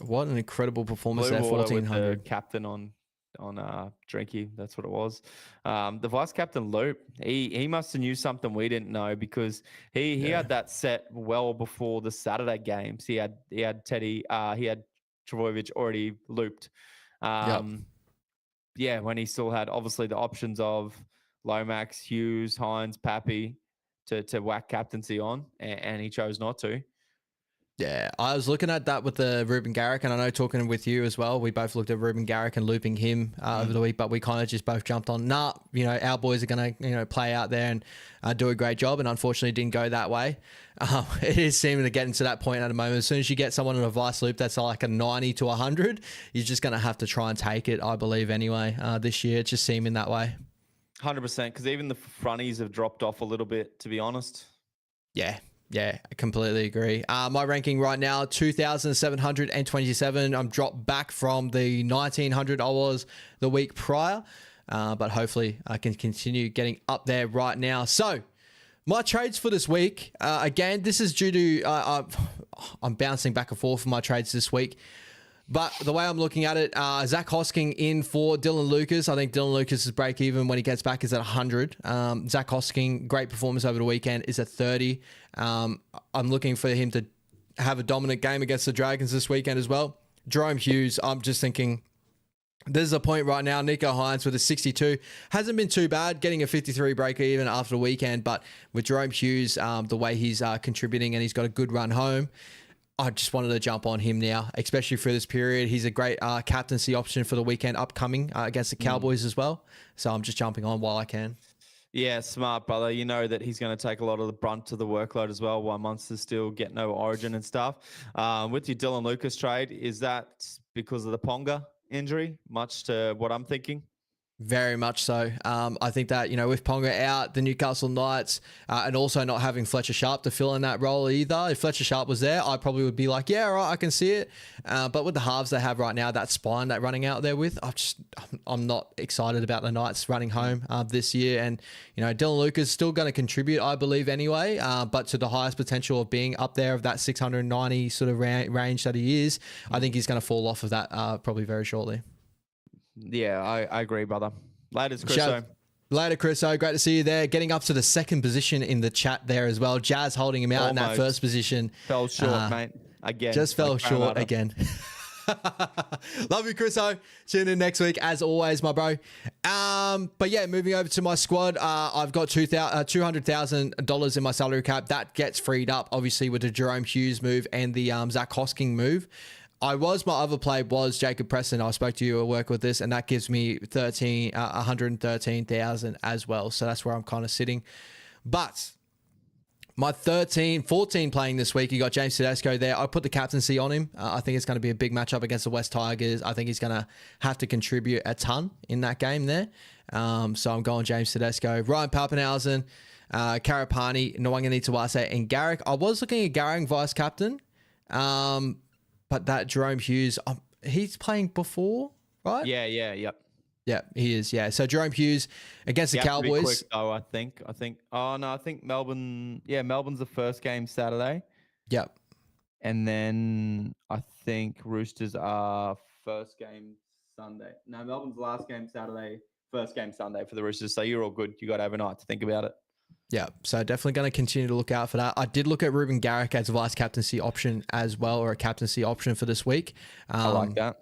What an incredible performance Blue there, Water 1,400. with the captain on Drinky, that's what it was. The vice captain Loop, he must have knew something we didn't know, because he had that set well before the Saturday games. He had Teddy, he had Travojevic already looped. When he still had obviously the options of Lomax, Hughes, Hines, Pappy to whack captaincy on, and he chose not to. Yeah, I was looking at that with the Ruben Garrick, and I know talking with you as well, we both looked at Ruben Garrick and looping him over the week, but we kind of just both jumped on, our boys are going to, play out there and do a great job, and unfortunately it didn't go that way. It is seeming to get into that point at the moment. As soon as you get someone in a vice loop that's like a 90 to 100, you're just going to have to try and take it, I believe, anyway. This year, it's just seeming that way. 100%, because even the fronties have dropped off a little bit, to be honest. Yeah, I completely agree. My ranking right now, 2,727. I'm dropped back from the 1,900 I was the week prior, but hopefully I can continue getting up there right now. So my trades for this week, again, this is due to, I'm bouncing back and forth for my trades this week. But the way I'm looking at it, Zach Hosking in for Dylan Lucas. I think Dylan Lucas's break even when he gets back is at 100. Zach Hosking, great performance over the weekend, is at 30. I'm looking for him to have a dominant game against the Dragons this weekend as well. Jerome Hughes, I'm just thinking there's a point right now. Nico Hines with a 62 hasn't been too bad, getting a 53 break even after the weekend. But with Jerome Hughes, the way he's contributing and he's got a good run home, I just wanted to jump on him now, especially for this period. He's a great captaincy option for the weekend upcoming against the Cowboys as well. So I'm just jumping on while I can. Yeah, smart, brother. You know that he's going to take a lot of the brunt of the workload as well while Munster's still getting no origin and stuff. With your Dylan Lucas trade, is that because of the Ponga injury, much to what I'm thinking? Very much so. I think that, with Ponga out, the Newcastle Knights, and also not having Fletcher Sharp to fill in that role either. If Fletcher Sharp was there, I probably would be like, yeah, all right, I can see it. But with the halves they have right now, that spine they're running out there with, I'm not excited about the Knights running home this year. And, Dylan Lucas is still going to contribute, I believe, anyway, but to the highest potential of being up there of that 690 sort of range that he is, I think he's going to fall off of that probably very shortly. Yeah, I agree, brother. Later, Chriso. Later, Chriso. Great to see you there. Getting up to the second position in the chat there as well. Jazz holding him out in that first position. Fell short, mate. Again. Just fell short again. Love you, Chriso. Tune in next week, as always, my bro. But yeah, moving over to my squad, I've got $200,000 in my salary cap. That gets freed up, obviously, with the Jerome Hughes move and the Zach Hosking move. My other play was Jacob Preston. I spoke to you at work with this, and that gives me 113,000 as well. So that's where I'm kind of sitting. But my 14 playing this week, you got James Tedesco there. I put the captaincy on him. I think it's going to be a big matchup against the West Tigers. I think he's going to have to contribute a ton in that game there. So I'm going James Tedesco. Ryan Papenhausen, Karapani, Nwanganitawase, and Garrick. I was looking at Garrick vice captain. But that Jerome Hughes, he's playing before, right? Yeah. Yeah, he is. Yeah. So Jerome Hughes against the Cowboys. Quick, though, I think. Oh no, I think Melbourne. Yeah, Melbourne's the first game Saturday. Yep. And then I think Roosters are first game Sunday. No, Melbourne's last game Saturday, first game Sunday for the Roosters. So you're all good. You got overnight to think about it. Yeah, so definitely going to continue to look out for that. I did look at Ruben Garrick as a vice captaincy option as well, or a captaincy option for this week. I like that.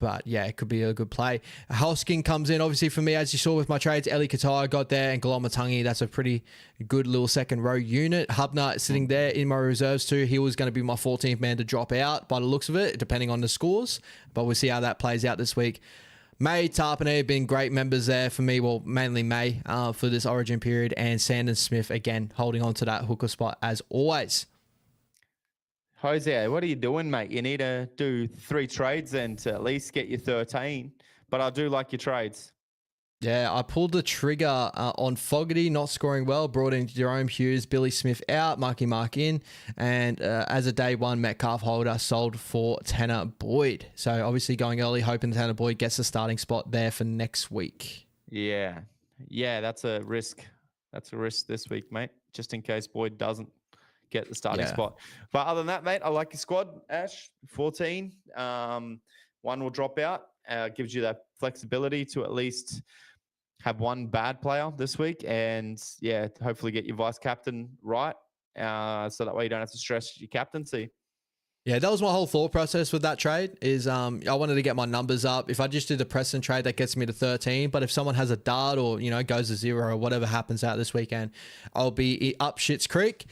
But yeah, it could be a good play. Hosking comes in, obviously, for me, as you saw with my trades. Eli Katai got there, and Golomatangi. That's a pretty good little second row unit. Hubner sitting there in my reserves too. He was going to be my 14th man to drop out by the looks of it, depending on the scores. But we'll see how that plays out this week. May, Tarpanay have been great members there for me. Well, mainly May for this origin period. And Sandon Smith, again, holding on to that hooker spot as always. Jose, what are you doing, mate? You need to do 3 trades then to at least get your 13. But I do like your trades. Yeah, I pulled the trigger on Fogarty not scoring well, brought in Jerome Hughes, Billy Smith out, Marky Mark in, and as a day one Metcalf holder, sold for Tanner Boyd. So obviously going early, hoping Tanner Boyd gets the starting spot there for next week. Yeah, that's a risk. That's a risk this week, mate, just in case Boyd doesn't get the starting spot. But other than that, mate, I like your squad, Ash, 14. One will drop out, gives you that flexibility to at least have one bad player this week, and hopefully get your vice captain right, so that way you don't have to stress your captaincy. Yeah, that was my whole thought process with that trade is I wanted to get my numbers up. If I just did the Preston trade, that gets me to 13. But if someone has a dart or, goes to 0 or whatever happens out this weekend, I'll be up Schitt's Creek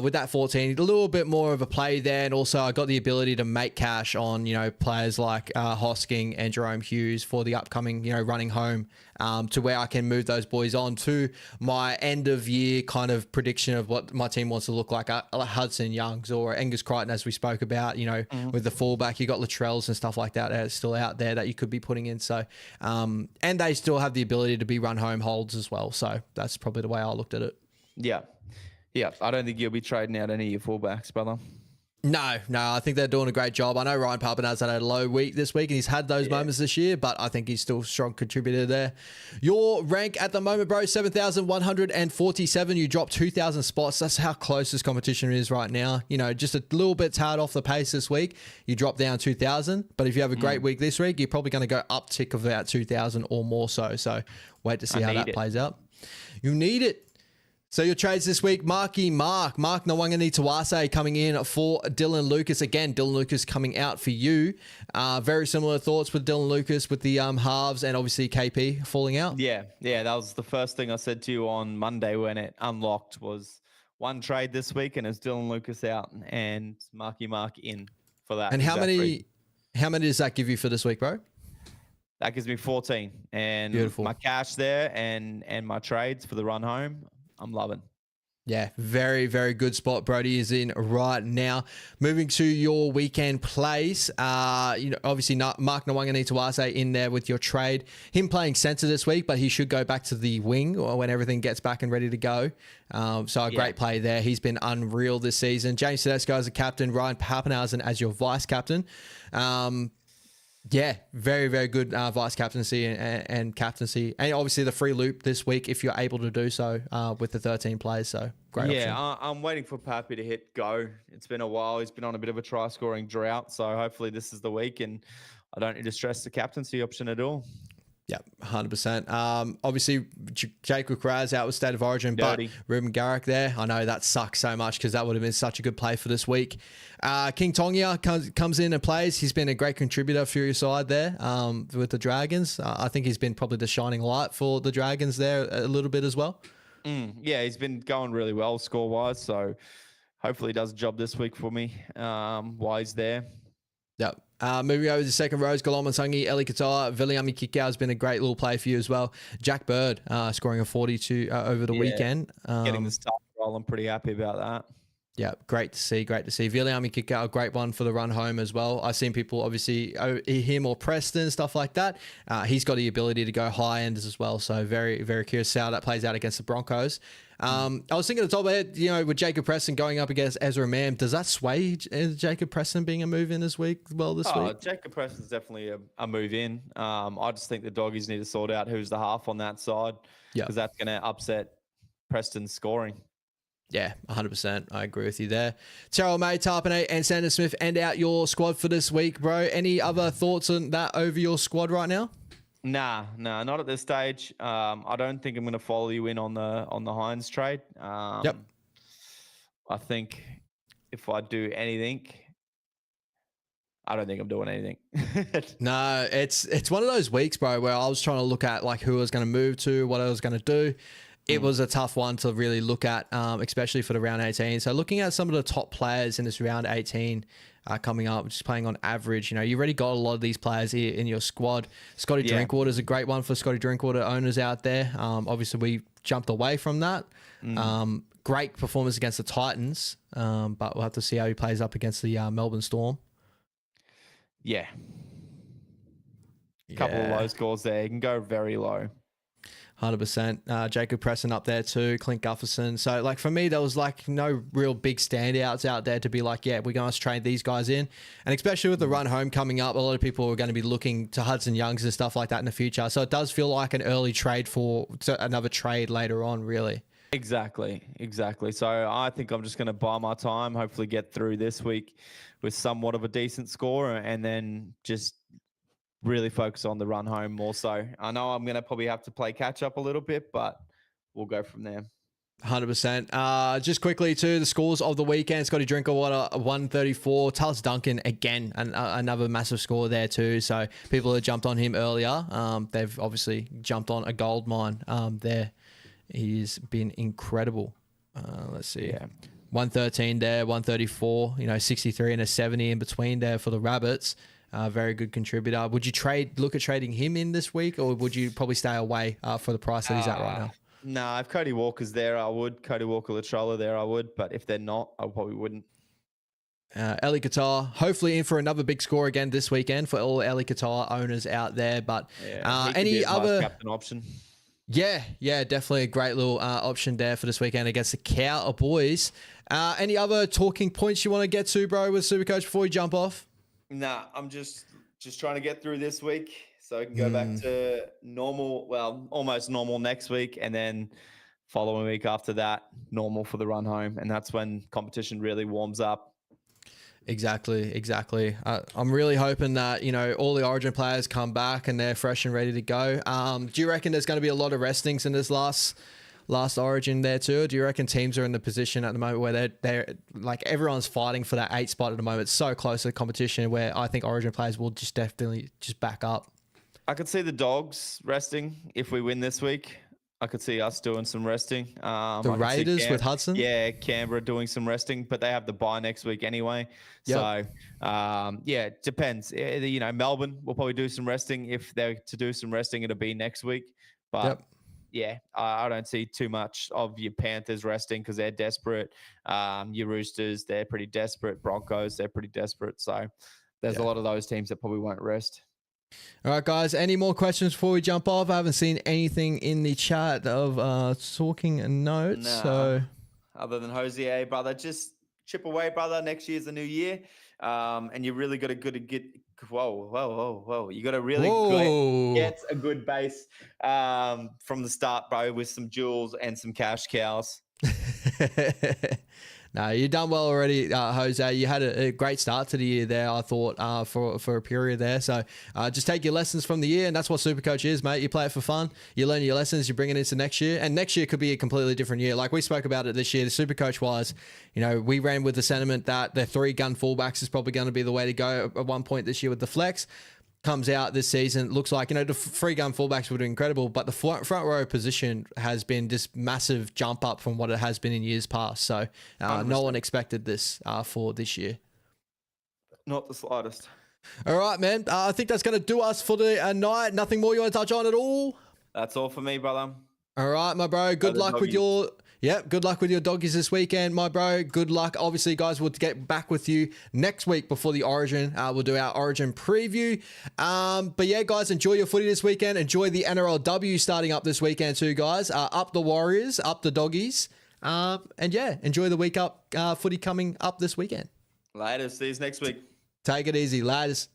with that 14. A little bit more of a play there. And also I got the ability to make cash on, players like Hosking and Jerome Hughes for the upcoming, running home to where I can move those boys on to my end of year kind of prediction of what my team wants to look like. Hudson Youngs or Angus Crichton, as we spoke about, with the fullback, you got Latrells and stuff like that still out there that you could be putting in. So, and they still have the ability to be run home holds as well. So that's probably the way I looked at it. Yeah. Yeah. I don't think you'll be trading out any of your fullbacks, brother. No, I think they're doing a great job. I know Ryan Papenaz had a low week this week and he's had those moments this year, but I think he's still a strong contributor there. Your rank at the moment, bro, 7,147. You dropped 2,000 spots. That's how close this competition is right now. Just a little bit tired off the pace this week. You drop down 2,000, but if you have a great week this week, you're probably going to go uptick of about 2,000 or more so. So wait to see how that plays out. You need it. So your trades this week, Mark Nwangani Tawase coming in for Dylan Lucas. Again, Dylan Lucas coming out for you. Very similar thoughts with Dylan Lucas with the halves and obviously KP falling out. Yeah. That was the first thing I said to you on Monday when it unlocked was one trade this week and it's Dylan Lucas out and Mark in for that. And how many does that give you for this week, bro? That gives me 14 and beautiful. My cash there and my trades for the run home. I'm loving. Yeah, very, very good spot Brody is in right now. Moving to your weekend plays, obviously Mark Nwangani Tawase in there with your trade. Him playing centre this week, but he should go back to the wing or when everything gets back and ready to go. So a great play there. He's been unreal this season. James Tedesco as a captain, Ryan Papenhausen as your vice captain. Yeah, very, very good vice captaincy and captaincy. And obviously the free loop this week if you're able to do so with the 13 players. So great option. I'm waiting for Pappy to hit go. It's been a while. He's been on a bit of a try-scoring drought. So hopefully this is the week and I don't need to stress the captaincy option at all. Yeah, 100%. Obviously, Jacob Kraz out with State of Origin, Dirty. But Ruben Garrick there. I know that sucks so much because that would have been such a good play for this week. King Tongia comes in and plays. He's been a great contributor for your side there with the Dragons. I think he's been probably the shining light for the Dragons there a little bit as well. Yeah, he's been going really well score-wise, so hopefully he does a job this week for me while he's there. Yep. Moving over to second rows, Galoma Sangi, Eli Katoa, Viliami Kikau has been a great little play for you as well. Jack Bird scoring a 42 over the weekend. Getting the start roll, I'm pretty happy about that. Yeah, great to see. Viliami Kikau, a great one for the run home as well. I've seen people obviously him or Preston, stuff like that. He's got the ability to go high end as well. So very, very curious how that plays out against the Broncos. I was thinking at the top of it, with Jacob Preston going up against Ezra Mam, does that sway Jacob Preston being a move in this week? Jacob Preston's definitely a move in. I just think the doggies need to sort out who's the half on that side because that's going to upset Preston's scoring. Yeah, 100%. I agree with you there. Terrell May, Tarpanay, and Sanders Smith end out your squad for this week, bro. Any other thoughts on that over your squad right now? Nah, not at this stage. I don't think I'm going to follow you in on the Hines trade. Yep. I think if I do anything, I don't think I'm doing anything. No, it's one of those weeks, bro, where I was trying to look at like who I was going to move to, what I was going to do. It was a tough one to really look at, especially for the round 18. So looking at some of the top players in this round 18 coming up, just playing on average, you already got a lot of these players here in your squad. Scotty Drinkwater is a great one for Scotty Drinkwater owners out there. Obviously, we jumped away from that. Great performance against the Titans, but we'll have to see how he plays up against the Melbourne Storm. Yeah. A couple of low scores there. You can go very low. 100%. Jacob Preston up there too, Clint Gufferson. So like for me, there was like no real big standouts out there to be like, yeah, we're going to trade these guys in. And especially with the run home coming up, a lot of people are going to be looking to Hudson Youngs and stuff like that in the future. So it does feel like an early trade for another trade later on, really. Exactly. So I think I'm just going to buy my time, hopefully get through this week with somewhat of a decent score and then just really focus on the run home more so. I know I'm going to probably have to play catch up a little bit, but we'll go from there. 100%. Just quickly to the scores of the weekend. Scotty Drinkwater 134. Tallis Duncan again, another massive score there too. So people that jumped on him earlier, they've obviously jumped on a gold mine there. He's been incredible. Let's see. Yeah. 113 there, 134. 63 and a 70 in between there for the Rabbits. Very good contributor. Would you look at trading him in this week, or would you probably stay away for the price that he's at right now? Nah, if Cody Walker's there, I would. Cody Walker, Latrola there, I would. But if they're not, I probably wouldn't. Ellie Qatar, hopefully in for another big score again this weekend for all Ellie Qatar owners out there. But any other captain option? Yeah, definitely a great little option there for this weekend against the Cowboys. Any other talking points you want to get to, bro, with Supercoach before we jump off? Nah, I'm just trying to get through this week so I can go back to normal, well, almost normal next week, and then following week after that, normal for the run home. And that's when competition really warms up. Exactly. I'm really hoping that, all the Origin players come back and they're fresh and ready to go. Do you reckon there's going to be a lot of restings in this last Origin there too? Or do you reckon teams are in the position at the moment where they're like everyone's fighting for that 8 spot at the moment? It's so close to the competition where I think Origin players will just definitely just back up. I could see the Dogs resting if we win this week. I could see us doing some resting. The Raiders with Hudson? Yeah, Canberra doing some resting, but they have the bye next week anyway. Yep. So, it depends. Melbourne will probably do some resting. If they're to do some resting, it'll be next week. But, I don't see too much of your Panthers resting because they're desperate. Your Roosters, they're pretty desperate. Broncos, they're pretty desperate. So, there's a lot of those teams that probably won't rest. All right, guys. Any more questions before we jump off? I haven't seen anything in the chat of talking notes. Nah. So, other than Hosier, brother, just chip away, brother. Next year's a new year, and you really got to get. Whoa! You got to really get a good base from the start, bro, with some jewels and some cash cows. No, you've done well already, Jose. You had a great start to the year there, I thought, for a period there. So just take your lessons from the year, and that's what Supercoach is, mate. You play it for fun. You learn your lessons. You bring it into next year, and next year could be a completely different year. Like we spoke about it this year, the Supercoach-wise, we ran with the sentiment that the 3-gun fullbacks is probably going to be the way to go at one point this year with the flex. Comes out this season, looks like, the 3-gun fullbacks were doing incredible, but the front row position has been this massive jump up from what it has been in years past. So no one expected this for this year. Not the slightest. All right, man. I think that's going to do us for the night. Nothing more you want to touch on at all? That's all for me, brother. All right, my bro. Good luck with your... Yep, good luck with your doggies this weekend, my bro. Good luck. Obviously, guys, we'll get back with you next week before the Origin. We'll do our Origin preview. But yeah, guys, enjoy your footy this weekend. Enjoy the NRLW starting up this weekend too, guys. Up the Warriors, up the doggies. And yeah, enjoy the week up footy coming up this weekend. Later. See you next week. Take it easy, lads.